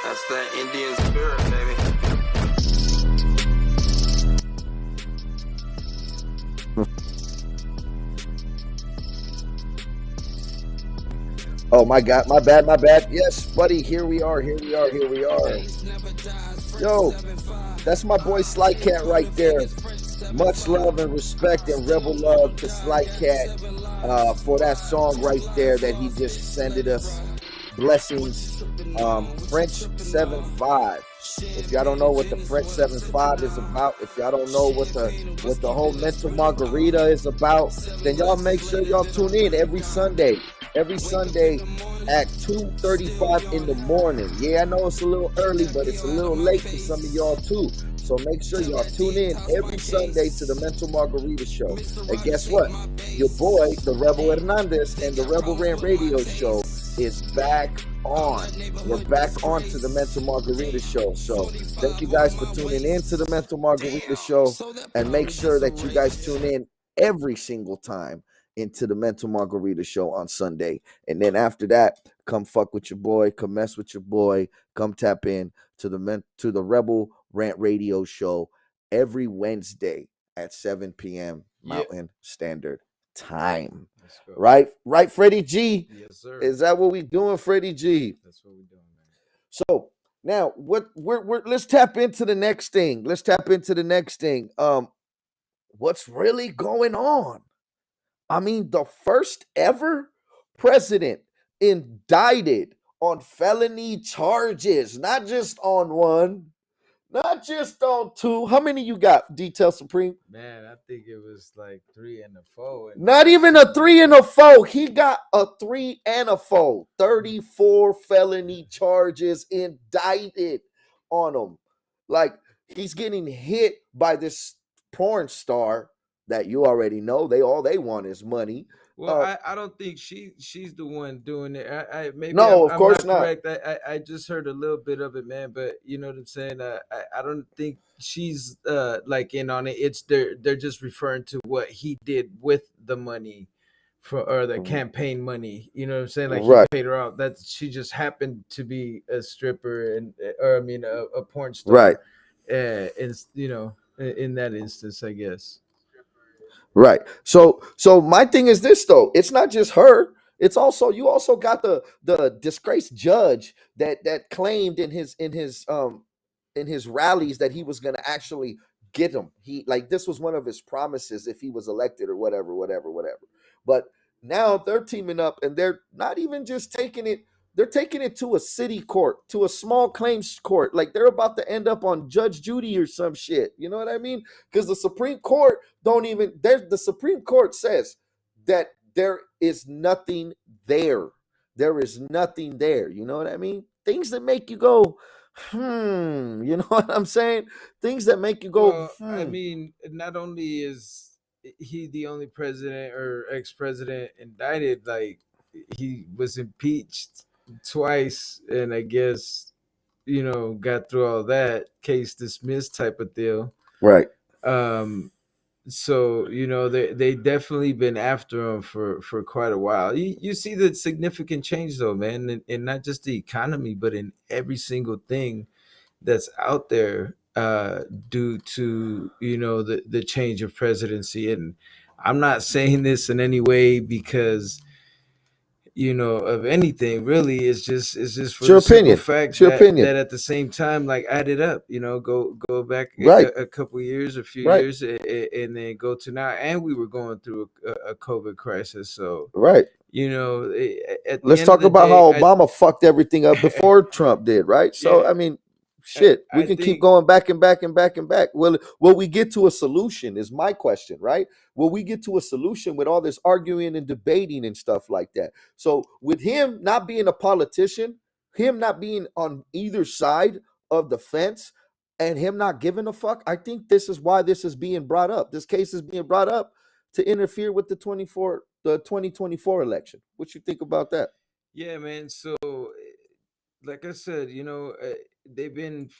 That's that Indian spirit, baby. Oh my God, my bad. Yes, buddy, here we are. Yo, that's my boy Sly Cat right there. Much love and respect and rebel love to Sly Cat for that song right there that he just sended us. Blessings. French 7-5. If y'all don't know what the French 7-5 is about, if y'all don't know what the whole mental margarita is about, then y'all make sure y'all tune in every Sunday at 2:35 in the morning. Yeah, I know it's a little early, but it's a little late for some of y'all too. So make sure y'all tune in every Sunday to the Mental Margarita Show. And guess what? Your boy, the Rebel Hernandez, and the Rebel Rant Radio Show is back on. We're back on to the Mental Margarita Show. So thank you guys for tuning in to the Mental Margarita Show, and make sure that you guys tune in every single time into the Mental Margarita Show on Sunday. And then after that, come fuck with your boy, come mess with your boy, come tap in to the Rebel Rant Radio Show every Wednesday at 7 p.m. Mountain Standard Time. Right, Freddie G? Yes, sir. Is that what we doing, Freddie G? That's what we're doing, man. So now let's tap into the next thing. What's really going on? I mean, the first ever president indicted on felony charges, not just on one, not just on two. How many you got, Details Supreme? Man, I think it was like 3 and a 4. Not even a 3 and a 4. He got a 3 and a 4. 34 felony charges indicted on him. Like, he's getting hit by this porn star that you already know. All they want is money. Well, I don't think she's the one doing it. Of course not. Correct. I just heard a little bit of it, man. But you know what I'm saying. I don't think she's like in on it. They're just referring to what he did with the money or the campaign money. You know what I'm saying? Like he paid her out. That she just happened to be a stripper a porn star. Right. And in that instance, I guess. Right. So my thing is this though. It's not just her. It's also you also got the disgraced judge that claimed in his rallies that he was going to actually get him. This was one of his promises if he was elected or whatever. But now they're teaming up and they're not even just taking it. They're taking it to a city court, to a small claims court. Like they're about to end up on Judge Judy or some shit. You know what I mean? Because the Supreme Court the Supreme Court says that there is nothing there. There is nothing there. You know what I mean? Things that make you go, you know what I'm saying? Things that make you go, I mean, not only is he the only president or ex-president indicted, like he was impeached twice, and I guess got through all that, case dismissed type of deal, right? So they definitely been after him for quite a while. You see the significant change though, man, and not just the economy, but in every single thing that's out there due to the change of presidency. And I'm not saying this in any way because of anything really. It's just It's for your the simple opinion. fact It's your that opinion. at the same time, like, add it up, go back Right. a couple years, a few Right. years, and then go to now, and we were going through a COVID crisis. So Right. at the Let's end of talk the about day, how Obama fucked everything up before Trump did, right? So, yeah, I mean, shit, we I can keep think, going back and back and back and back. Will we get to a solution? Is my question, right? Will we get to a solution with all this arguing and debating and stuff like that? So, with him not being a politician, him not being on either side of the fence, and him not giving a fuck, I think this is why this is being brought up. This case is being brought up to interfere with the 2024 election. What you think about that? yeah, man. So, like I said, they've been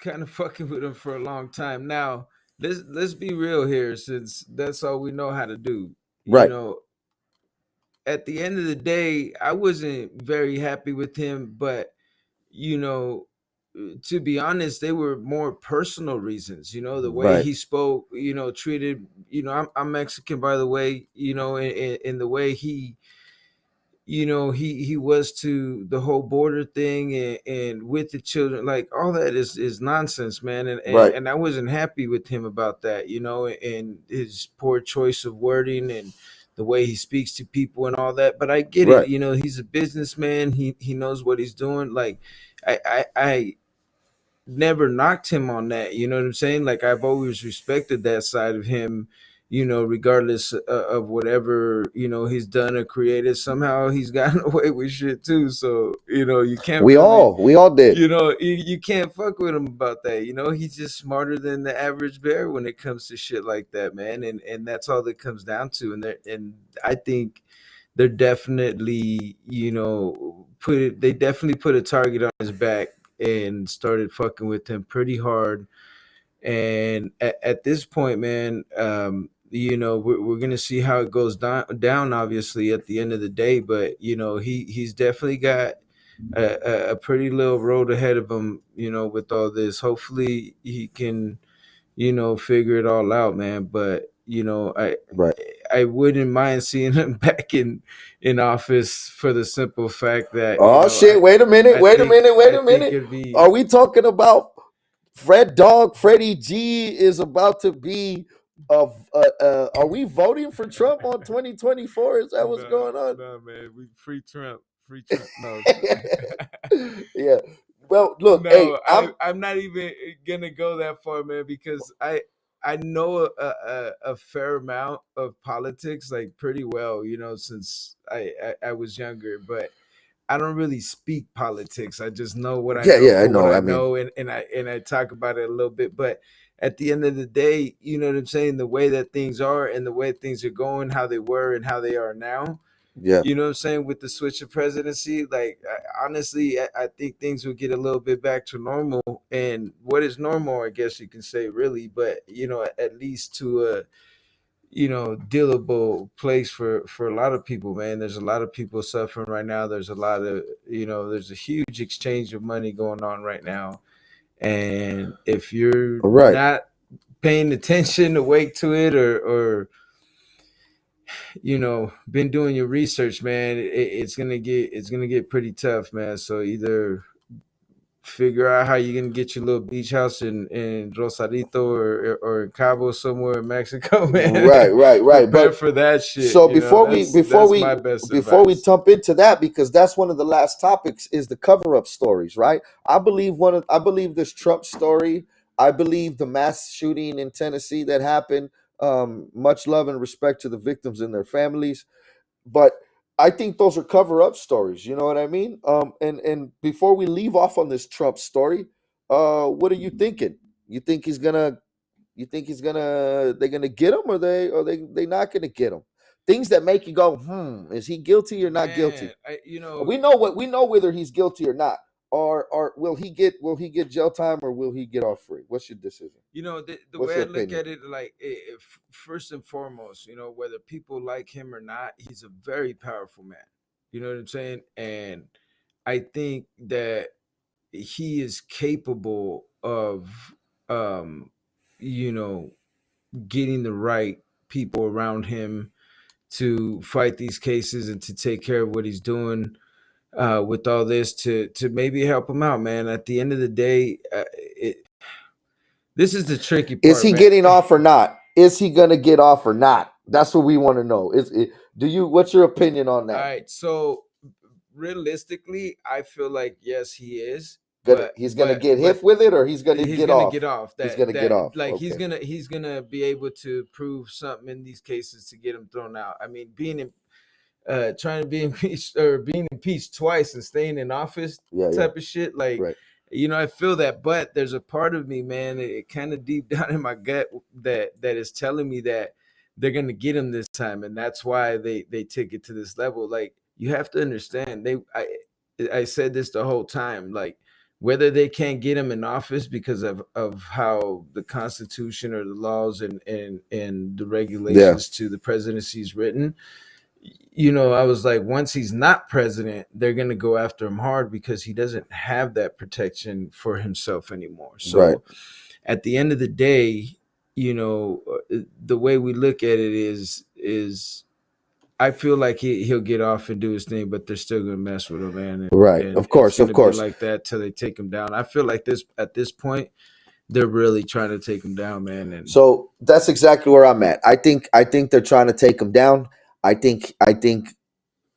kind of fucking with him for a long time now. Let's be real here, since that's all we know how to do. You Right, know, at the end of the day, I wasn't very happy with him, but you know, to be honest, they were more personal reasons. The way right, he spoke, treated. I'm Mexican, by the way. In the way he was to the whole border thing, and with the children, like, all that is nonsense, man. and, and right, and I wasn't happy with him about that, and his poor choice of wording, and the way he speaks to people and all that. But I get it. right, He's a businessman. He knows what he's doing. Like, I never knocked him on that. You know what I'm saying? Like, I've always respected that side of him. Regardless of whatever he's done or created, somehow he's gotten away with shit too. So you can't really, we all did. you can't fuck with him about that. He's just smarter than the average bear when it comes to shit like that, man. And that's all that comes down to. And I think they're definitely, they definitely put a target on his back and started fucking with him pretty hard. And at this point, man, we're gonna see how it goes down, obviously, at the end of the day. But he's definitely got a pretty little road ahead of him, with all this. Hopefully he can, figure it all out, man. But Right. I wouldn't mind seeing him back in office, for the simple fact that Oh shit! Wait a minute! I Wait a think minute! Wait I a think minute! it'd be. Are we talking about Freddie G is about to be of? Are we voting for Trump on 2024? Is that what's No, going on? no, man. We free Trump. No, Yeah. Well, look, hey, no. I'm not even gonna go that far, man, because I know a fair amount of politics, like, pretty well, since I was younger, but I don't really speak politics. I just know what I yeah, know yeah, I for what know. I I mean, know, and I talk about it a little bit. But at the end of the day, you know what I'm saying? The way that things are, and the way things are going, how they were and how they are now. yeah, You know what I'm saying? With the switch of presidency, like, honestly, I think things will get a little bit back to normal. And what is normal, I guess you can say, really, but at least to a dealable place for a lot of people, man. There's a lot of people suffering right now. There's a lot of, there's a huge exchange of money going on right now. And if you're right. not paying attention, awake to it, or been doing your research, man, it's gonna get pretty tough, man. So either figure out how you're gonna get your little beach house in Rosarito, or in Cabo, somewhere in Mexico, man. Right, right, right. Prepare But for that shit. so That's my best before we advice. jump into that, because that's one of the last topics, is the cover up stories, right? I believe this Trump story. I believe the mass shooting in Tennessee that happened. Much love and respect to the victims and their families, but I think those are cover up stories. You know what I mean? And before we leave off on this Trump story, what are you thinking? You think he's gonna they're gonna get him, or they not gonna get him? Things that make you go, is he guilty or not Man, guilty? We know whether he's guilty or not, or will he get jail time, or will he get off free? What's your decision? the What's way I your look opinion? at it, like, first and foremost, whether people like him or not, he's a very powerful man. You know what I'm saying? And I think that he is capable of, um, you know, getting the right people around him to fight these cases and to take care of what he's doing with all this to maybe help him out, man. At the end of the day, this is the tricky part. Is he man. getting off or not? Is he gonna get off or not? That's what we want to know. What's your opinion on that? All right, so realistically, I feel like yes, he is. But He's gonna get hit with it, or he's gonna get off. Get off. He's gonna get off. Like Okay. he's gonna be able to prove something in these cases to get him thrown out. I mean, trying to be impeached or being impeached twice and staying in office type of shit. Like, Right. I feel that, but there's a part of me, man, it kind of deep down in my gut that is telling me that they're gonna get him this time, and that's why they take it to this level. Like, you have to understand, I said this the whole time, like, whether they can't get him in office because of how the Constitution or the laws and the regulations to the presidency is written. I was like, once he's not president, they're going to go after him hard because he doesn't have that protection for himself anymore. So at the end of the day, the way we look at it is I feel like he'll get off and do his thing, but they're still going to mess with him, man. And Of course. it's gonna be like that till they take him down. I feel like at this point, they're really trying to take him down, man. And so that's exactly where I'm at. I think they're trying to take him down. I think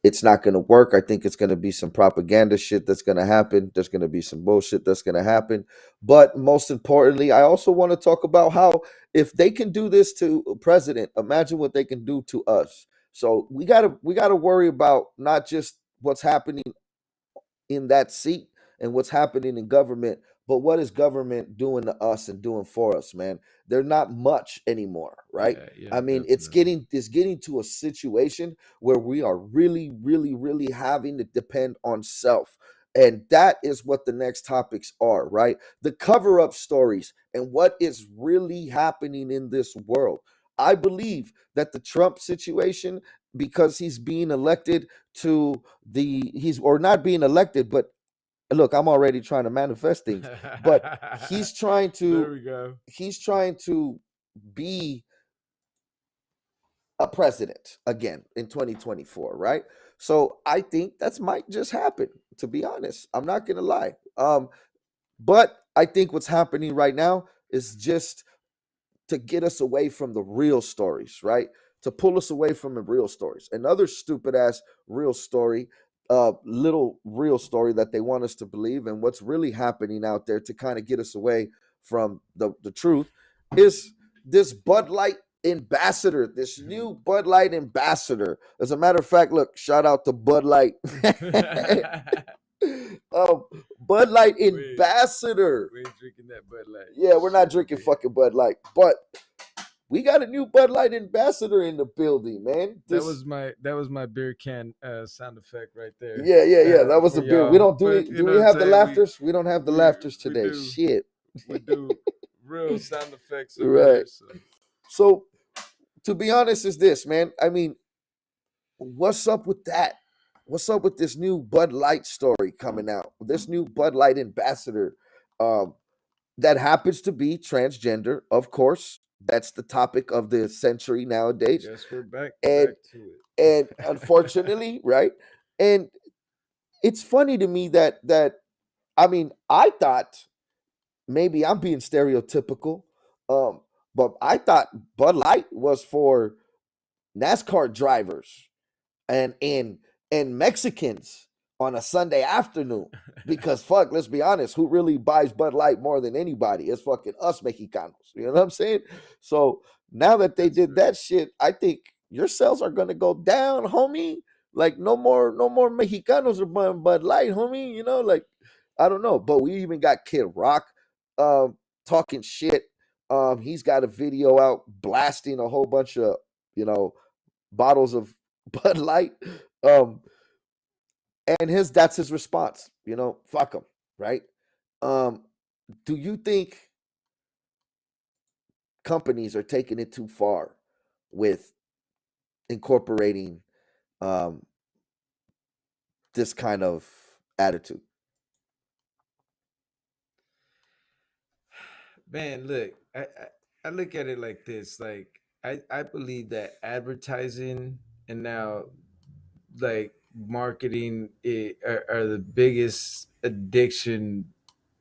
it's not going to work. I think it's going to be some propaganda shit that's going to happen. There's going to be some bullshit that's going to happen. But most importantly, I also want to talk about how if they can do this to a president, imagine what they can do to us. So we gotta worry about not just what's happening in that seat and what's happening in government, but what is government doing to us and doing for us, man? They're not much anymore, right? I mean, it's getting to a situation where we are really, really, really having to depend on self. And that is what the next topics are, right? The cover-up stories and what is really happening in this world. I believe that the Trump situation, because he's being elected to he's or not being elected, but look, I'm already trying to manifest things, but he's trying there we to go. Be a president again in 2024, right? So I think that might just happen, to be honest. I'm not gonna lie. But I think what's happening right now is just to get us away from the real stories, right? To pull us away from the real stories. Another stupid ass real story, little real story that they want us to believe, and what's really happening out there to kind of get us away from the truth is this Bud Light ambassador, this new Bud Light ambassador. As a matter of fact, look, shout out to Bud Light. Bud Light ambassador. We ain't drinking that Bud Light. Yeah, we're not drinking fucking Bud Light, but we got a new Bud Light ambassador in the building, man. That was my beer can sound effect right there. Yeah. That was the beer. We don't do But, it. Do we have the laughters? We don't have the laughters today. do. Shit. We do real sound effects. Right. So, to be honest, is this, man? I mean, what's up with that? What's up with this new Bud Light story coming out? This new Bud Light ambassador that happens to be transgender, of course. That's the topic of the century nowadays. Yes, we're back to it. And unfortunately, right? And it's funny to me that I mean, I thought maybe I'm being stereotypical, but I thought Bud Light was for NASCAR drivers and Mexicans on a Sunday afternoon. Because fuck, let's be honest, who really buys Bud Light more than anybody? It's fucking us Mexicanos. You know what I'm saying? So now that they did that shit, I think your sales are gonna go down, homie. Like no more Mexicanos are buying Bud Light, homie. You know, like I don't know. But we even got Kid Rock talking shit. He's got a video out blasting a whole bunch of, bottles of Bud Light. And that's his response, fuck him, right? Do you think companies are taking it too far with incorporating this kind of attitude? Man, look, I look at it like this. Like I believe that advertising and now like marketing are the biggest addiction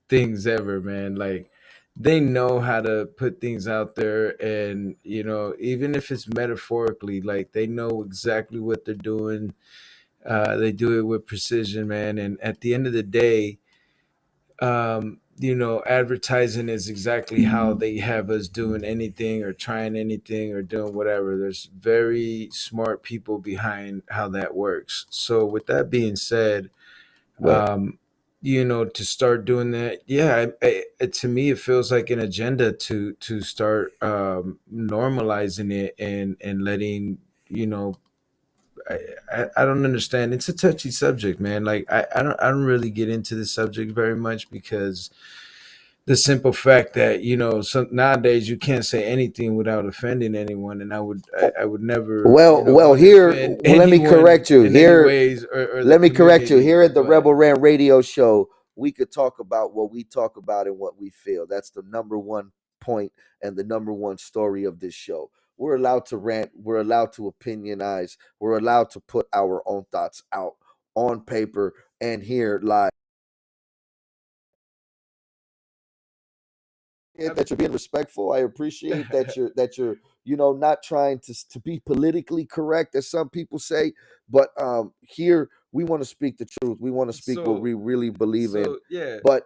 things ever, man. Like they know how to put things out there, and even if it's metaphorically, like they know exactly what they're doing. They do it with precision, man. And at the end of the day, advertising is exactly how they have us doing anything or trying anything or doing whatever. There's very smart people behind how that works. So with that being said, Right. to start doing that, yeah, to me it feels like an agenda to start normalizing it and letting you know I don't understand. It's a touchy subject, man. Like I don't really get into the subject very much because the simple fact that nowadays you can't say anything without offending anyone, and I would never Well, want to here, offend well, let me anyone correct you. in any Here, ways or the let me correct you. community. Here at the But Rebel Rant Radio Show, we could talk about what we talk about and what we feel. That's the number one point and the number one story of this show. We're allowed to rant. We're allowed to opinionize. We're allowed to put our own thoughts out on paper and here live. That you're being respectful. I appreciate that you're not trying to be politically correct as some people say, but here we want to speak the truth. We want to speak what so we really believe in. so yeah, But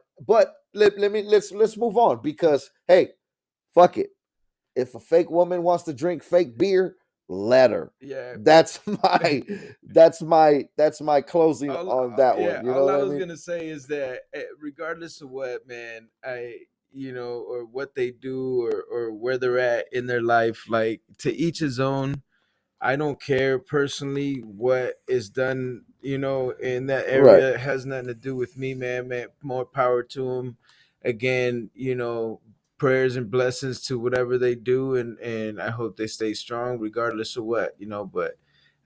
let's move on because hey, fuck it. If a fake woman wants to drink fake beer, let her. yeah. That's my closing on that one. Yeah, You know all what I I was mean? gonna say is that regardless of what, man, or what they do or where they're at in their life, like to each his own. I don't care personally what is done, in that Right. area. It has nothing to do with me, man. Man, more power to them. Again, prayers and blessings to whatever they do, and I hope they stay strong regardless of what, But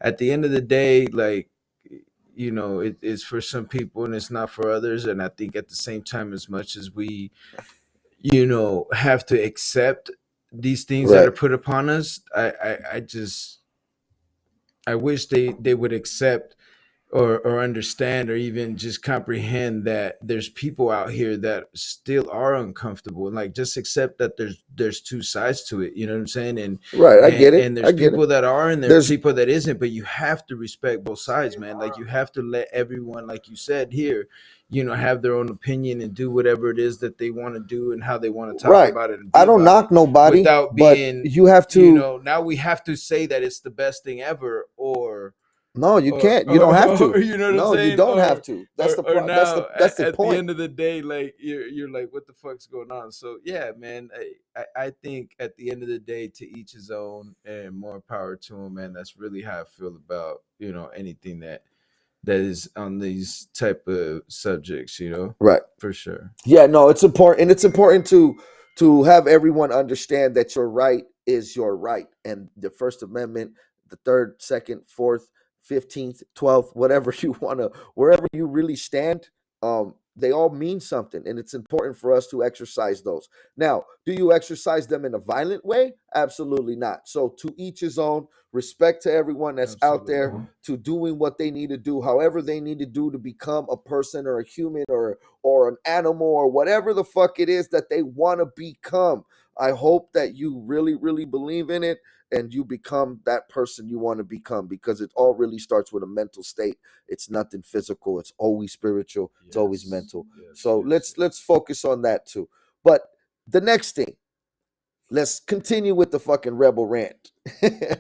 at the end of the day, like, it's for some people and it's not for others. And I think at the same time, as much as we, have to accept these things that Right. are put upon us, I just I wish they would accept or understand or even just comprehend that there's people out here that still are uncomfortable, and like just accept that there's two sides to it. You know what I'm saying? And Right. I and, get it. and I there's get it. people that are and there's There's people that isn't, but you have to respect both sides, man. Like you have to let everyone, like you said here, have their own opinion and do whatever it is that they want to do and how they want to talk right. about it and I be don't about it knock nobody, without but being, you have to. now we have to say that it's the best thing ever, No, you or, can't. You don't have or to. you know what I'm No, you saying, don't have to. That's the or that's now that's the at the point. end of the day, like you're like, what the fuck's going on? So yeah, man, I think at the end of the day, to each his own, and more power to him, man. That's really how I feel about anything that is on these type of subjects, Right. for sure. Yeah, no, it's important, and it's important to have everyone understand that your right is your right, and the First Amendment, the third, second, fourth, 15th, 12th, whatever you want to, wherever you really stand, they all mean something, and it's important for us to exercise those. Now, do you exercise them in a violent way? Absolutely not. So, to each his own. Respect to everyone that's out there Absolutely. to doing what they need to do, however they need to do to become a person or a human or an animal or whatever the fuck it is that they want to become. I hope that you really, really believe in it and you become that person you want to become because it all really starts with a mental state. It's nothing physical. It's always spiritual. It's always Yes, mental. yes, So yes, let's yes. focus on that too. But the next thing, let's continue with the fucking rebel rant.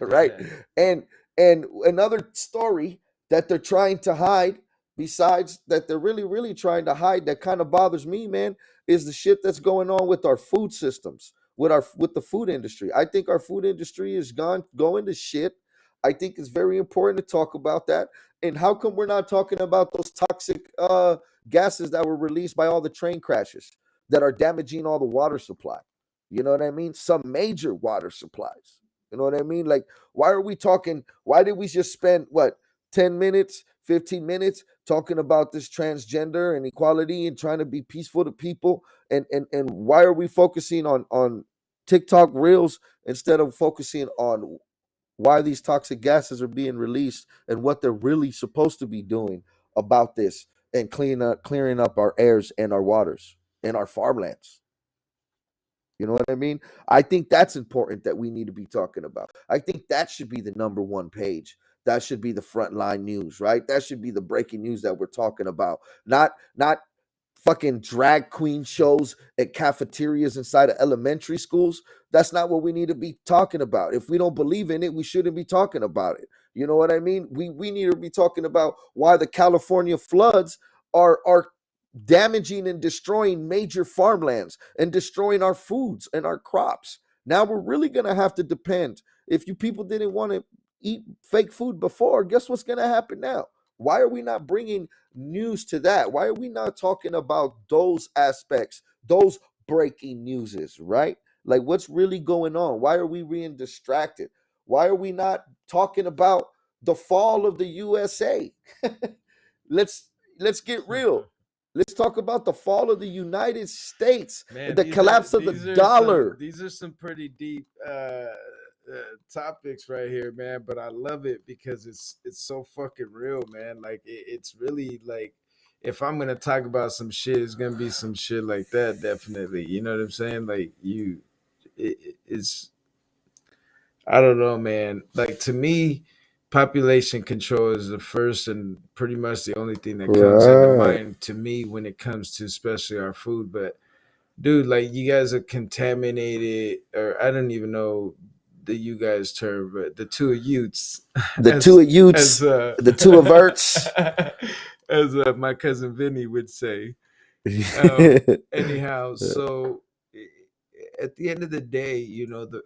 Right? And another story that they're trying to hide, besides that they're really, really trying to hide, that kind of bothers me, man, is the shit that's going on with our food systems, with the food industry. I think our food industry is going to shit. I think it's very important to talk about that. And how come we're not talking about those toxic gases that were released by all the train crashes that are damaging all the water supply? You know what I mean? Some major water supplies. You know what I mean? Like, why are we talking? Why did we just spend what 10 minutes, 15 minutes talking about this transgender and equality and trying to be peaceful to people? And why are we focusing on TikTok reels instead of focusing on why these toxic gases are being released and what they're really supposed to be doing about this and clearing up our airs and our waters and our farmlands. You know what I mean? I think that's important that we need to be talking about. I think that should be the number one page. That should be the frontline news, right? That should be the breaking news that we're talking about. Not fucking drag queen shows at cafeterias inside of elementary schools. That's not what we need to be talking about. If we don't believe in it, we shouldn't be talking about it. You know what I mean? We need to be talking about why the California floods are damaging and destroying major farmlands and destroying our foods and our crops. Now we're really going to have to depend. If you people didn't want to eat fake food before, guess what's going to happen now? Why are we not bringing news to that? Why are we not talking about those aspects, those breaking newses, right? Like what's really going on? Why are we being distracted? Why are we not talking about the fall of the USA? let's get real. Let's talk about the fall of the United States, Man, the collapse of the dollar. These are some pretty deep topics right here, man. But I love it because it's so fucking real, man. Like it's really like if I'm gonna talk about some shit, it's gonna be some shit like that, definitely. You know what I'm saying? Like it's I don't know, man. Like to me, population control is the first and pretty much the only thing that comes into Right. mind to me when it comes to especially our food. But dude, like you guys are contaminated, or I don't even know the you guys term, but the two of Utes, The two of Utes, the two of Erts. as my cousin Vinny would say. Anyhow, so at the end of the day, you know, the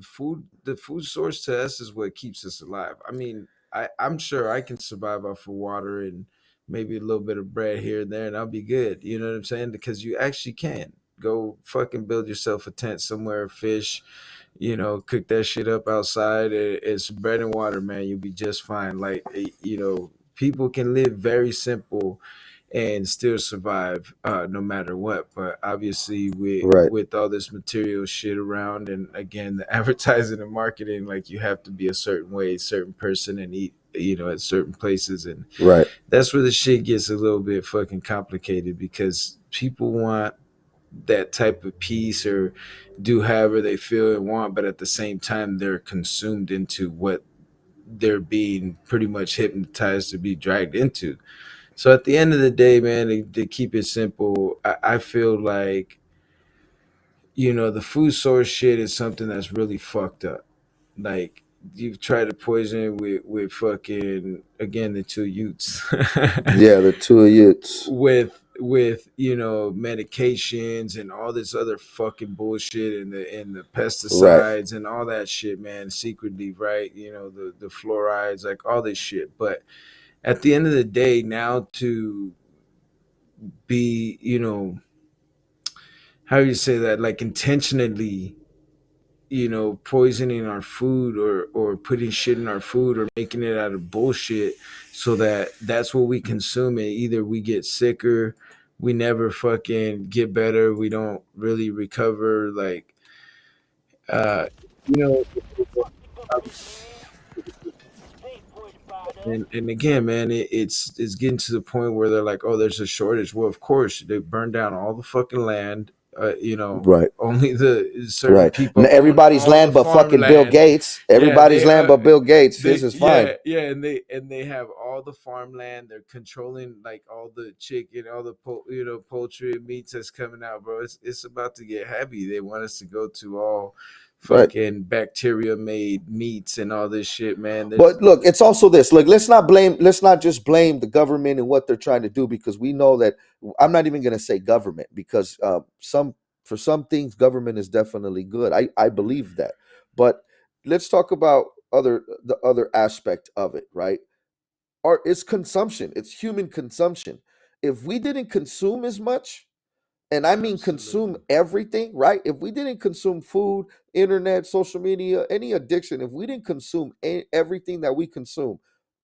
food source to us is what keeps us alive. I mean, I'm sure I can survive off of water and maybe a little bit of bread here and there, and I'll be good. You know what I'm saying? Because you actually can go fucking build yourself a tent somewhere, fish, you know, cook that shit up outside. It's bread and water, man. You'll be just fine. Like, you know, people can live very simple and still survive no matter what. But obviously, Right. with all this material shit around, and again, the advertising and marketing, like you have to be a certain way, certain person, and eat, you know, at certain places, and Right. that's where the shit gets a little bit fucking complicated because people want that type of peace or do however they feel and want, but at the same time, they're consumed into what they're being pretty much hypnotized to be dragged into. So at the end of the day, man, to keep it simple, I feel like, you know, the food source shit is something that's really fucked up. Like you've tried to poison it with fucking again the two Utes. Yeah, the two of Utes. with you know medications and all this other fucking bullshit and the Right. pesticides and all that shit, man, secretly, right? You know, the fluorides, like all this shit. But at the end of the day, now to be, you know, how do you say that, like intentionally, you know, poisoning our food or putting shit in our food or making it out of bullshit so that that's what we consume, and either we get sicker, we never fucking get better, we don't really recover, like uh you know, and again, man, it's getting to the point where they're like, oh, there's a shortage. Well, of course, they burn down all the fucking land. You know, Right. only the certain Right. people own Everybody's all the land but fucking Bill farmland. Gates. Yeah, Everybody's land but Bill Gates. His is fine. yeah, and they have all the farmland. They're controlling like all the chicken, all the you know, poultry and meats that's coming out, bro. It's about to get heavy. They want us to go to all Right. fucking bacteria made meats and all this shit, man. But look, it's also this. Look, let's not just blame the government and what they're trying to do, because we know that I'm not even going to say government, because for some things government is definitely good. I believe that. But let's talk about the other aspect of it, right? Or it's consumption. It's human consumption. If we didn't consume as much, and I mean consume Absolutely. everything, right? If we didn't consume food, internet, social media, any addiction, if we didn't consume everything that we consume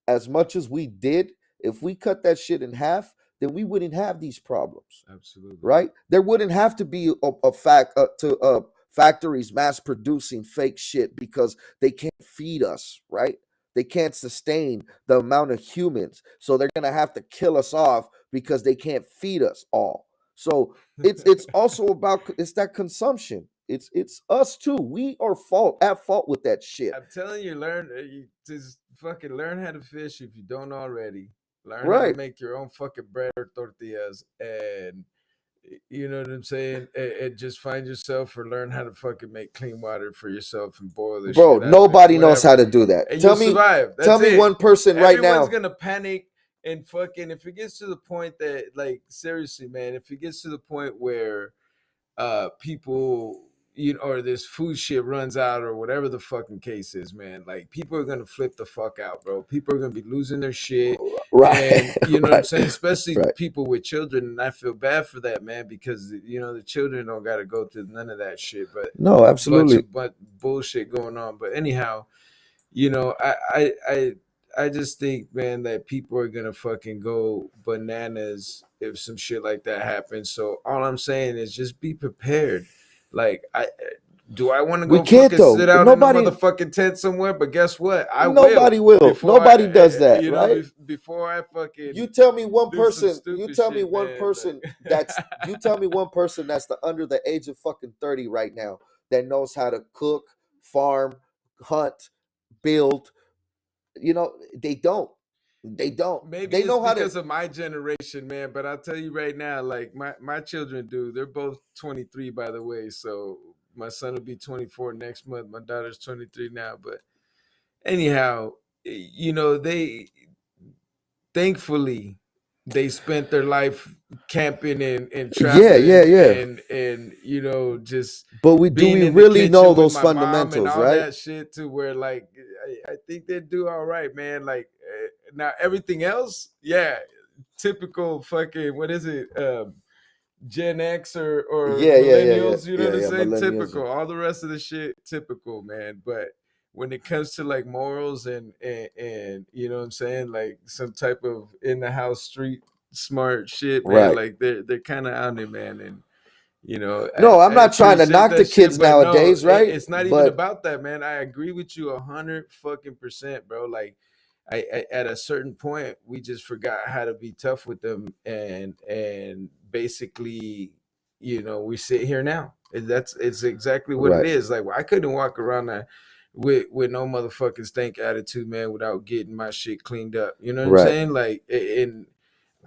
as much as we did, if we cut that shit in half, then we wouldn't have these problems, Absolutely. right? There wouldn't have to be a fact to factories mass producing fake shit because they can't feed us, right? They can't sustain the amount of humans. So they're going to have to kill us off because they can't feed us all. So it's also about it's that consumption. It's us too. We are at fault with that shit. I'm telling you, you just fucking learn how to fish if you don't already. Learn how to Right. make your own fucking bread or tortillas, and you know what I'm saying. And just find yourself or learn how to fucking make clean water for yourself and boil this Bro, shit out of it, nobody knows how whatever. to do that. And Tell you'll me, survive. That's tell me it. one person right Everyone's now. gonna panic and fucking if it gets to the point that like seriously, man, if it gets to the point where people or this food shit runs out or whatever the fucking case is, man, like people are gonna flip the fuck out, bro. People are gonna be losing their shit. Right. And you know what I'm Right. saying, especially Right. people with children, and I feel bad for that, man, because the children don't got to go through none of that shit, but No, absolutely. bunch of bullshit going on. But anyhow, I just think, man, that people are gonna fucking go bananas if some shit like that happens. So all I'm saying is just be prepared. Like, do I want to We go can't fucking though. sit out in a Nobody motherfucking tent somewhere? But guess what? I nobody will. before Nobody does that, right? before I fucking You tell me one do some person, you stupid tell me shit, one man. person Like, you tell me one person that's under the age of fucking 30 right now that knows how to cook, farm, hunt, build. They don't. They don't. maybe They it's know how because to. of my generation, man. But I'll tell you right now, like my children do. They're both 23, by the way. So my son will be 24 next month. My daughter's 23 now. But anyhow, they thankfully they spent their life camping and Yeah, yeah, traveling yeah. and just But do being we in the really know kitchen with those my mom and fundamentals, all right? that shit to where like I think they do all right, man. Like now everything else, yeah, typical fucking what is it? Gen X or Yeah, yeah, yeah, yeah, millennials, you know yeah, what I'm yeah. saying? Millennials. Typical. All the rest of the shit, typical, man. But when it comes to like morals and you know what I'm saying, like some type of in the house street smart shit, man, Right. like they're kind of on it, man. And No, I'm I not trying to appreciate knock the that shit, kids but no, nowadays, right? it's not even But about that, man. I agree with you 100% bro. Like at a certain point we just forgot how to be tough with them and basically we sit here now. It's exactly what it right, is. Like I couldn't walk around with no motherfucking stank attitude, man, without getting my shit cleaned up. You know what I'm right. saying? Like and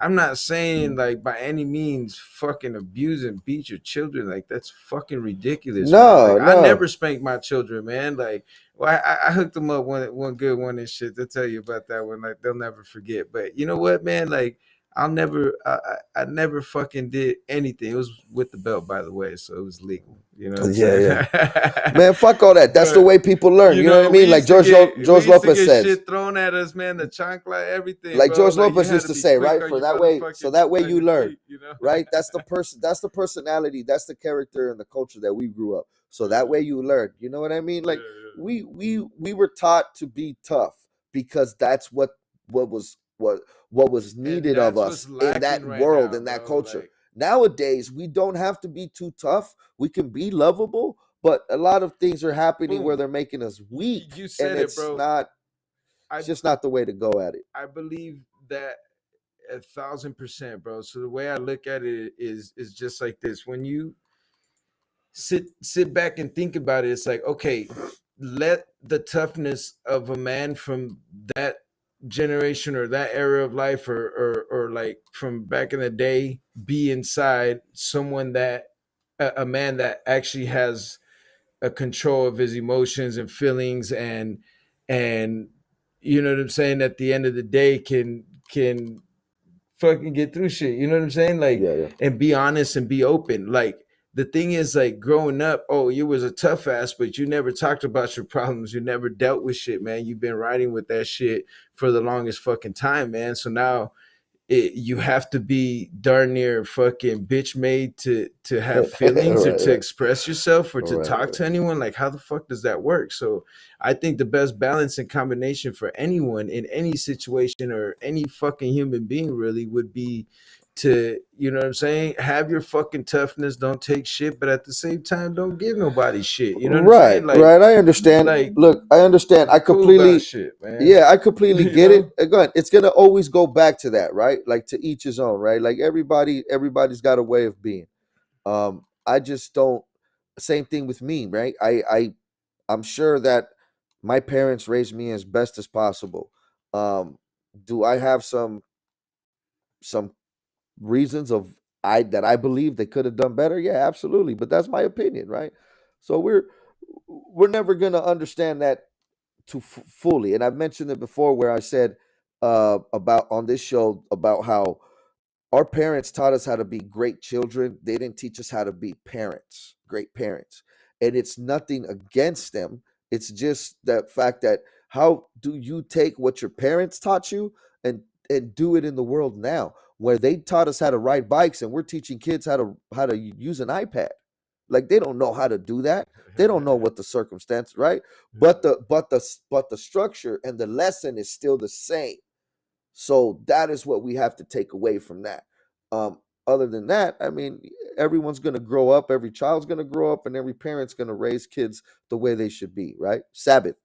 I'm not saying like by any means fucking abuse and beat your children. Like that's fucking ridiculous, man. Like No, I no. never spanked my children, man. Like well, I hooked them up one good one and shit. They'll tell you about that one. Like they'll never forget. But you know what, man? Like I never fucking did anything. It was with the belt, by the way, so it was legal. You know what I'm Yeah, saying? yeah. Man, fuck all that. That's the But way people learn. You know what I we mean? Like used to George Lopez says. shit thrown at us, man. The chancla, everything, Like bro. George Like you Lopez had used to to be say, quick right? on For your that way, so motherfucking that way on you your learn, feet, you know. right? That's the personality, that's the character and the culture that we grew up. So that way you learn. You know what I mean? Yeah, Like we were taught to be tough because that's what was what was and needed of that's us what's in that lacking right world, now, in that bro. culture. Like Nowadays, we don't have to be too tough. We can be lovable, but a lot of things are happening where boom, they're making us weak, you and said it, bro. it's I just not the way to go at it. I believe that 1,000%, bro. So the way I look at it is just like this. When you sit back and think about it, it's like, okay, let the toughness of a man from that generation or that era of life or like from back in the day be inside someone that a man that actually has a control of his emotions and feelings and you know what I'm saying, at the end of the day can fucking get through shit. You know what I'm saying? Like, Yeah, yeah. and be honest and be open. Like, the thing is, like, growing up, oh, you was a tough ass, but you never talked about your problems. You never dealt with shit, man. You've been riding with that shit for the longest fucking time, man. So now you have to be darn near fucking bitch made to have feelings or Right, to right. express yourself or to Right, talk right. to anyone. Like, how the fuck does that work? So I think the best balance and combination for anyone in any situation or any fucking human being really would be you know what I'm saying, have your fucking toughness, don't take shit, but at the same time don't give nobody shit. You know what I'm Right, saying? Like right. I understand. like Look, I understand. I be cool about completely, shit, man. yeah, I completely You get it. know? Again, it's gonna always go back to that, right? Like to each his own, right? Like everybody's got a way of being. I just don't. Same thing with me, right? I'm sure that my parents raised me as best as possible. Um, do I have some reasons of I that I believe they could have done better? Yeah, absolutely. But that's my opinion, right? So we're never gonna understand that fully. And I've mentioned it before, where I said about on this show about how our parents taught us how to be great children. They didn't teach us how to be parents, great parents. And it's nothing against them. It's just that fact that how do you take what your parents taught you and do it in the world now, where they taught us how to ride bikes and we're teaching kids how to use an iPad. Like they don't know how to do that. They don't know what the circumstance, right? But the structure and the lesson is still the same. So that is what we have to take away from that. Um, Other than that, I mean, everyone's going to grow up. Every child's going to grow up, and every parent's going to raise kids the way they should be. Right? Sabbath.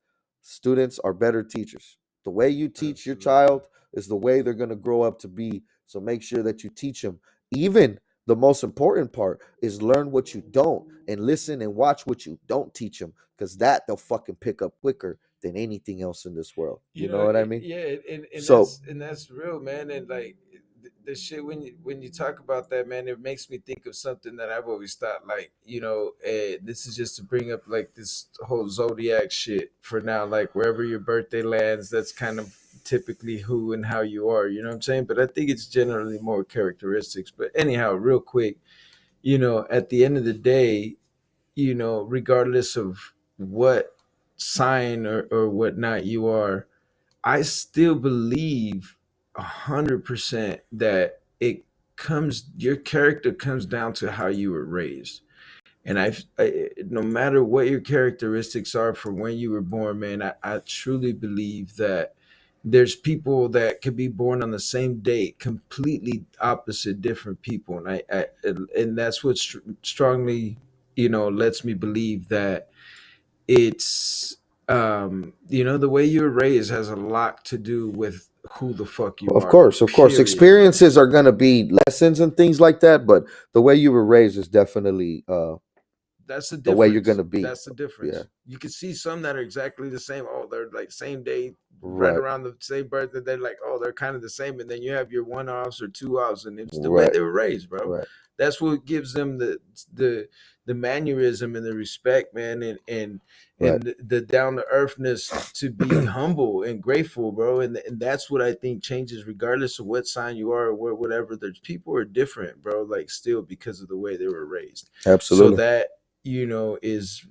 Students are better teachers. The way you teach your Absolutely. child is the way they're going to grow up to be. So make sure that you teach them. Even the most important part is learn what you don't and listen and watch what you don't teach them, because that they'll fucking pick up quicker than anything else in this world. You know what I mean? Yeah, and So that's real, man. And like the shit, when you talk about that, man, it makes me think of something that I've always thought, like, this is just to bring up like this whole zodiac shit for now. Like wherever your birthday lands, that's kind of typically who and how you are. You know what I'm saying? But I think it's generally more characteristics. But anyhow, real quick, at the end of the day, regardless of what sign or whatnot you are, I still believe 100% that your character comes down to how you were raised. And no matter what your characteristics are from when you were born, man, I truly believe that there's people that could be born on the same date, completely opposite, different people, and and that's what strongly, lets me believe that it's the way you were raised has a lot to do with who the fuck you of are. course, of course, Period, bro. experiences are going to be lessons and things like that, but the way you were raised is definitely That's the the way you're going difference. to be. That's the Yeah, difference. You can see some that are exactly the same. Oh, they're like same day, right right, around the same birthday. They're like, oh, they're kind of the same. And then you have your one offs or two offs, and it's the way right, they were raised, bro. right, That's what gives them the mannerism and the respect, man, right. and the down to earthness to be humble and grateful, bro. And that's what I think changes regardless of what sign you are or whatever. There's people are different, bro. Like still because of the way they were raised. So Absolutely. that is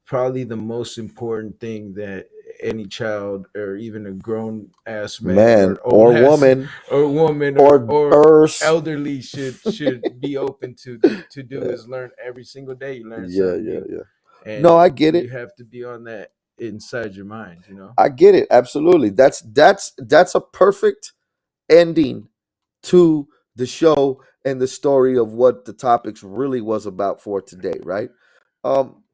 probably the most important thing that any child or even a grown ass man or Man an old or ass woman or woman or or earth. elderly should be open to do Yeah, is learn every single day. You learn yeah, something yeah, new, yeah. No, and I get you it. have to be on that inside your mind. I get it. Absolutely. That's a perfect ending to the show and the story of what the topics really was about for today, right?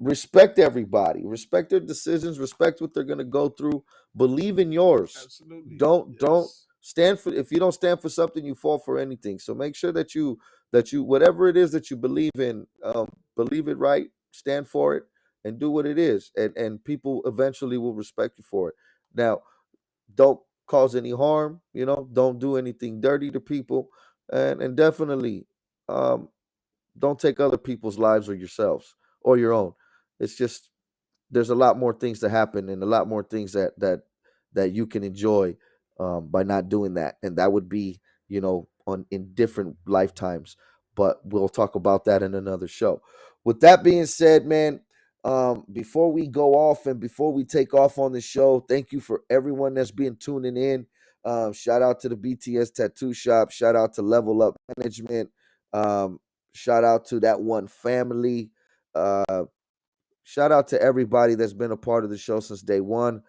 Respect everybody, respect their decisions, respect what they're going to go through, believe in yours. Absolutely. Don't Yes. stand for, if you don't stand for something, you fall for anything. So make sure that you whatever it is that you believe in, believe it, right, stand for it, and do what it is, and people eventually will respect you for it. Now, don't cause any harm, don't do anything dirty to people, and definitely, um don't take other people's lives or yourselves or your own. It's just, there's a lot more things to happen and a lot more things that you can enjoy, by not doing that, and that would be, on in different lifetimes. But we'll talk about that in another show. With that being said, man, before we go off and before we take off on the show, thank you for everyone that's been tuning in. Shout out to the BTS Tattoo Shop. Shout out to Level Up Management. Um, Shout out to that one family. Uh, Shout out to everybody that's been a part of the show since day one.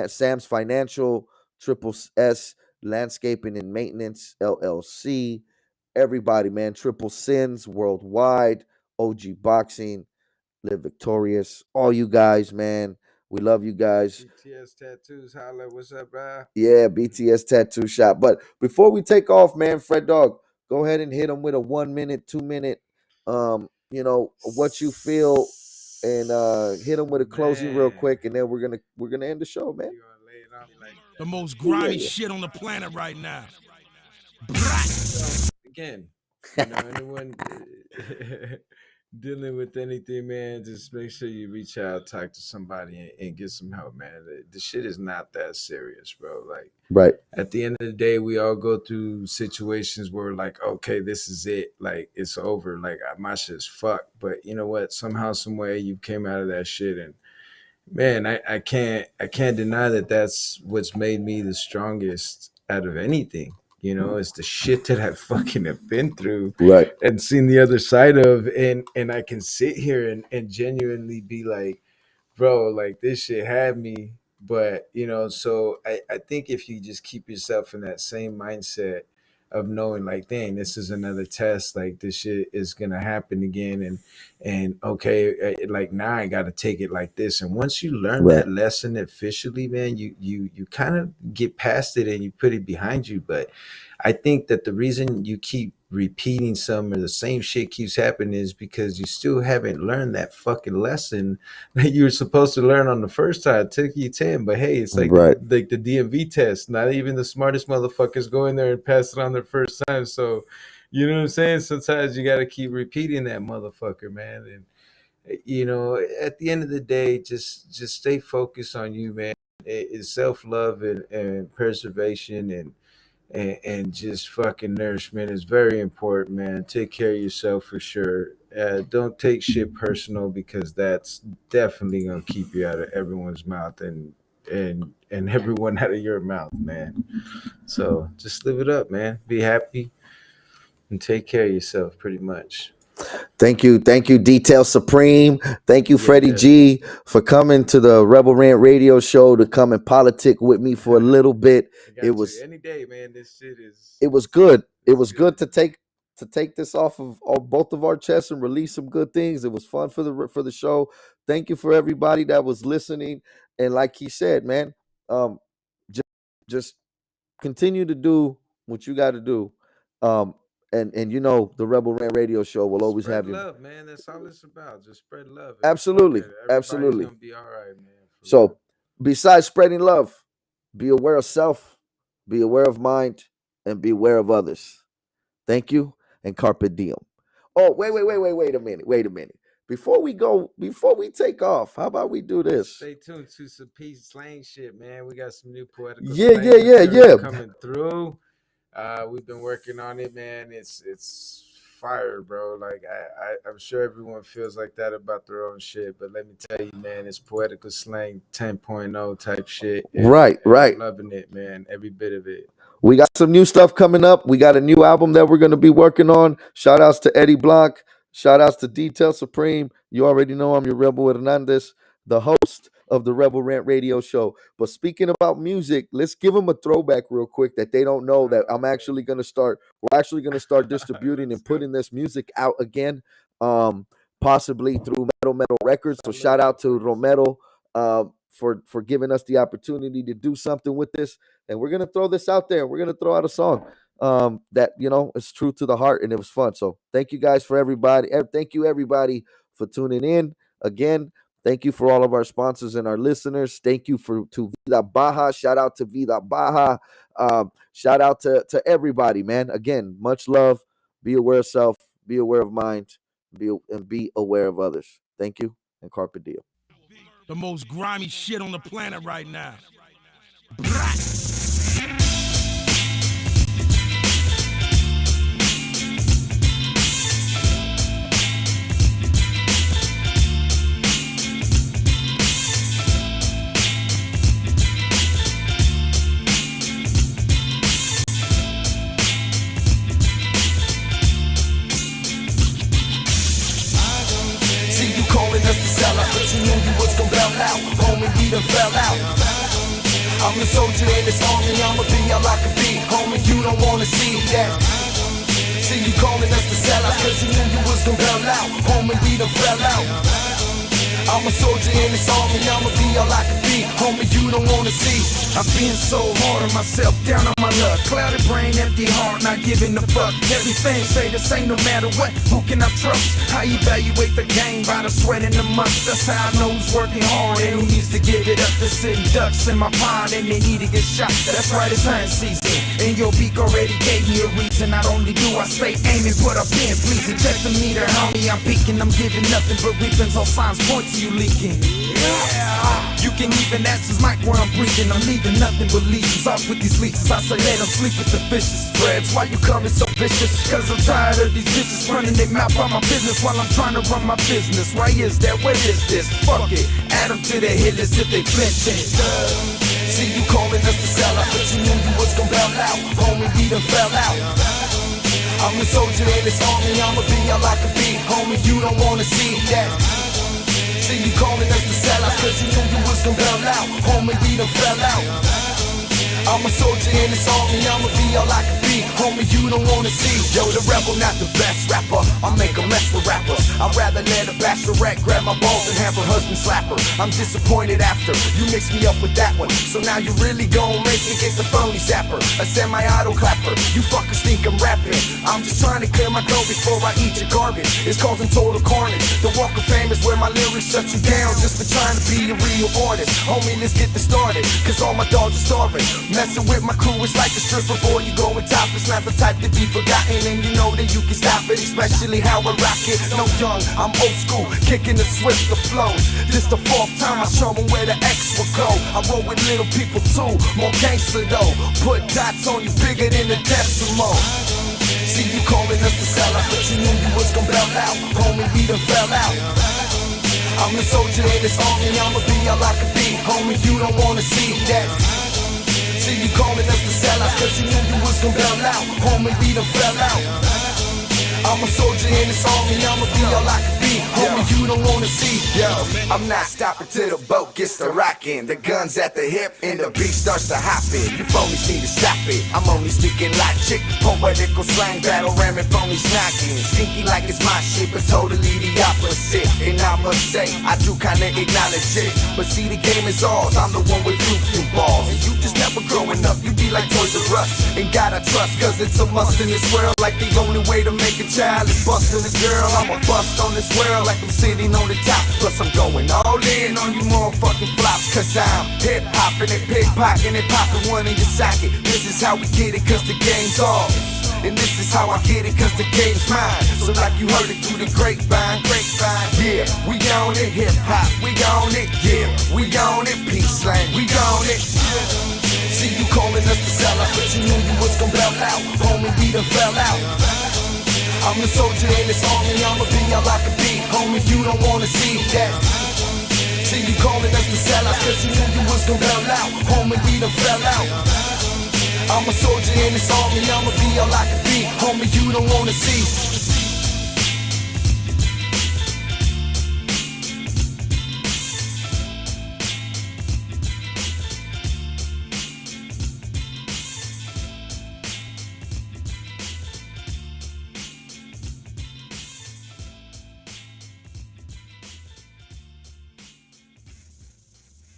Sam's Financial, Triple S, Landscaping and Maintenance LLC, everybody, man. Triple Sins Worldwide, OG Boxing, Live Victorious, all you guys, man. We love you guys. BTS Tattoos, holla, what's up, bro? Yeah, BTS Tattoo Shop. But before we take off, man, Fred Dog, go ahead and hit them with a 1 minute, 2 minute, what you feel, and hit them with a closing real quick, and then we're gonna end the show, man. You gonna lay it on me like The most grimy shit on the planet right now. again, anyone dealing with anything, man, just make sure you reach out, talk to somebody, and get some help, man. The shit is not that serious, bro. Like, right. At the end of the day, we all go through situations where, like, okay, this is it. Like, it's over. Like, my shit's fucked. But you know what? Somehow, some way, you came out of that shit, and man, I can't deny that that's what's made me the strongest out of anything. It's the shit that I fucking have been through, right, and seen the other side of, and I can sit here and genuinely be like, bro, like this shit had me. But so I think if you just keep yourself in that same mindset of knowing, like, dang, this is another test, like this shit is gonna happen again, and okay, like now I gotta take it like this. And once you learn right, that lesson officially, man, you kind of get past it and you put it behind you. But I think that the reason you keep repeating some or the same shit keeps happening is because you still haven't learned that fucking lesson that you were supposed to learn on the first time. It took you 10, but hey, it's like right, the DMV test. Not even the smartest motherfuckers go in there and pass it on their first time. So, you know what I'm saying? Sometimes you got to keep repeating that motherfucker, man. And at the end of the day, just stay focused on you, man. It's self-love and preservation and just fucking nourishment is very important, man. Take care of yourself for sure. Don't take shit personal, because that's definitely gonna keep you out of everyone's mouth and everyone out of your mouth, man. So just live it up, man. Be happy and take care of yourself, pretty much. Thank you, Details Supreme. Thank you, Freddie G, for coming to the Rebel Rant Radio Show to come and politic with me for a little bit. It was any day, man. This shit is. It was good. It was good to take this off of both of our chests and release some good things. It was fun for the show. Thank you for everybody that was listening. And like he said, man, just continue to do what you got to do. And the Rebel Rant Radio Show will always spread have you. Love, man. That's all it's about. Just spread love. Absolutely. Everybody's gonna be all right, man. So, real. Besides spreading love, be aware of self, be aware of mind, and be aware of others. Thank you, and carpe diem. Oh, wait a minute. Before we take off, how about we do this? Stay tuned to some peace slang shit, man. We got some new poetical yeah coming through. We've been working on it, man. It's fire, bro. Like I'm sure everyone feels like that about their own shit, but let me tell you, man, it's poetical slang 10.0 type shit. Right. I'm loving it, man. Every bit of it. We got some new stuff coming up. We got a new album that we're going to be working on. Shout outs to Eddie Blanc. Shout outs to Details Supreme. You already know I'm your Rebel Hernandez, the host of the Rebel Rant Radio Show. But speaking about music, let's give them a throwback real quick that they don't know that we're actually going to start distributing and putting this music out again, possibly through Metal Records. So shout out to Romero for giving us the opportunity to do something with this. And we're going to throw this out there. We're going to throw out a song that, is true to the heart, and it was fun. So thank you guys for everybody. Thank you, everybody, for tuning in. Again, thank you for all of our sponsors and our listeners. Thank you to Vida Baja. Shout out to Vida Baja. Shout out to everybody, man. Again, much love. Be aware of self. Be aware of mind. Be aware of others. Thank you, and carpe diem. The most grimy shit on the planet right now. Calling us to sell out, but you knew you was gon' bail out. Homie, we done fell out. I I'm a soldier in this army, I'ma be all I can be. Homie, you don't wanna see that. See you calling us the sellouts, cause you knew you was gonna bail out. Homie, we done fell out. I'm a soldier in this army, I'ma be all I can be. Homie, you don't wanna see. I've been so hard on myself, down on my luck. Clouded brain, empty heart, not giving a fuck. Everything say the same no matter what. Who can I trust? I evaluate the game by the sweat and the must. That's how I know who's working hard and who needs to give it up. They're sitting ducks in my pond and they need to get shot. That's right, it's hunting season. And your beak already gave me a reason. Not only do I stay aiming, but I've been pleasing. Check the meter, homie, I'm peaking. I'm giving nothing but reapings. All signs point to you leaking. You can even ask his mic where I'm breathing. I'm leaving nothing but leeches. Off with these leeches, I say let them sleep with the fishes. Freds, why you coming so vicious? Cause I'm tired of these bitches running their mouth on my business while I'm trying to run my business. Why is that? What is this? Fuck it, add them to the hit list if they flinching. See you calling us the sellouts, but you knew you was gon' bail out. Homie, we done fell out. I'm a soldier in this army, I'ma be all I can be. Homie, you don't wanna see that. See you calling us the sellouts, cause you knew you was gon' bail out. Homie, we done fell out. I'm a soldier in this army, I'ma be all I can be. Homie, you don't wanna see. Yo, the rebel, not the best rapper. I make a mess with rappers. I'd rather let a bachelorette grab my balls and have her husband slap her. I'm disappointed after you mixed me up with that one. So now you really gon' make me get the phony zapper, a semi-auto clapper. You fuckers think I'm rapping. I'm just trying to clear my throat before I eat your garbage. It's causing total carnage. The Walk of Fame is where my lyrics shut you down just for trying to be a real artist. Homie, let's get this started, cause all my dogs are starving. Messing with my crew is like a stripper, boy, you going topless. Not the type to be forgotten, and you know that you can stop it. Especially how I rock it. No young, I'm old school, kicking the swift, the flows. This the fourth time I show them where the X will go. I roll with little people too, more gangster though. Put dots on you bigger than the decimal. See you calling us the sellouts, but you knew you was gon' bail out. Homie, we done fell out. I'm a soldier in this army, I'ma be all I can be. Homie, you don't wanna see that. See you calling us the sellouts, cause you knew you was gon' bail out. Homie, we done fell out. I'm a soldier in this army, I'ma be all I can be. Homie, you don't wanna see. Yo, I'm not stopping till the boat gets to rockin'. The gun's at the hip and the beat starts to hoppin'. You phonies need to stop it. I'm only speaking logic, poetical slang, battle ramming, phonies knocking. Stinky like it's my shit, but totally the opposite. And I must say, I do kinda acknowledge it. But see, the game is ours, I'm the one with youth balls. And you just never growing up, you be like Toys R Us. And God I trust, cause it's a must in this world. Like the only way to make a child is busting a girl. I'm a bust on this world like I'm sitting on the top. Plus I'm going all in on you motherfucking flops. Cause I'm hip-hopping and pickpocketing and popping one in your socket. This is how we get it, cause the game's off. And this is how I get it, cause the game's mine. So like you heard it through the grapevine. Yeah, we on it, hip-hop, we on it. Yeah, we on it, peace slang, we on it. See you calling us the sellouts, but you knew you was gon' bail out. Homie, we done fell out. I'm a soldier in this army, I'ma be all I can be. Homie, you don't wanna see that. See you calling us the sellouts, cause you knew you was gon' bail out. Homie, we done fell out. I'm a soldier in this army, I'ma be all I can be. Homie, you don't wanna see.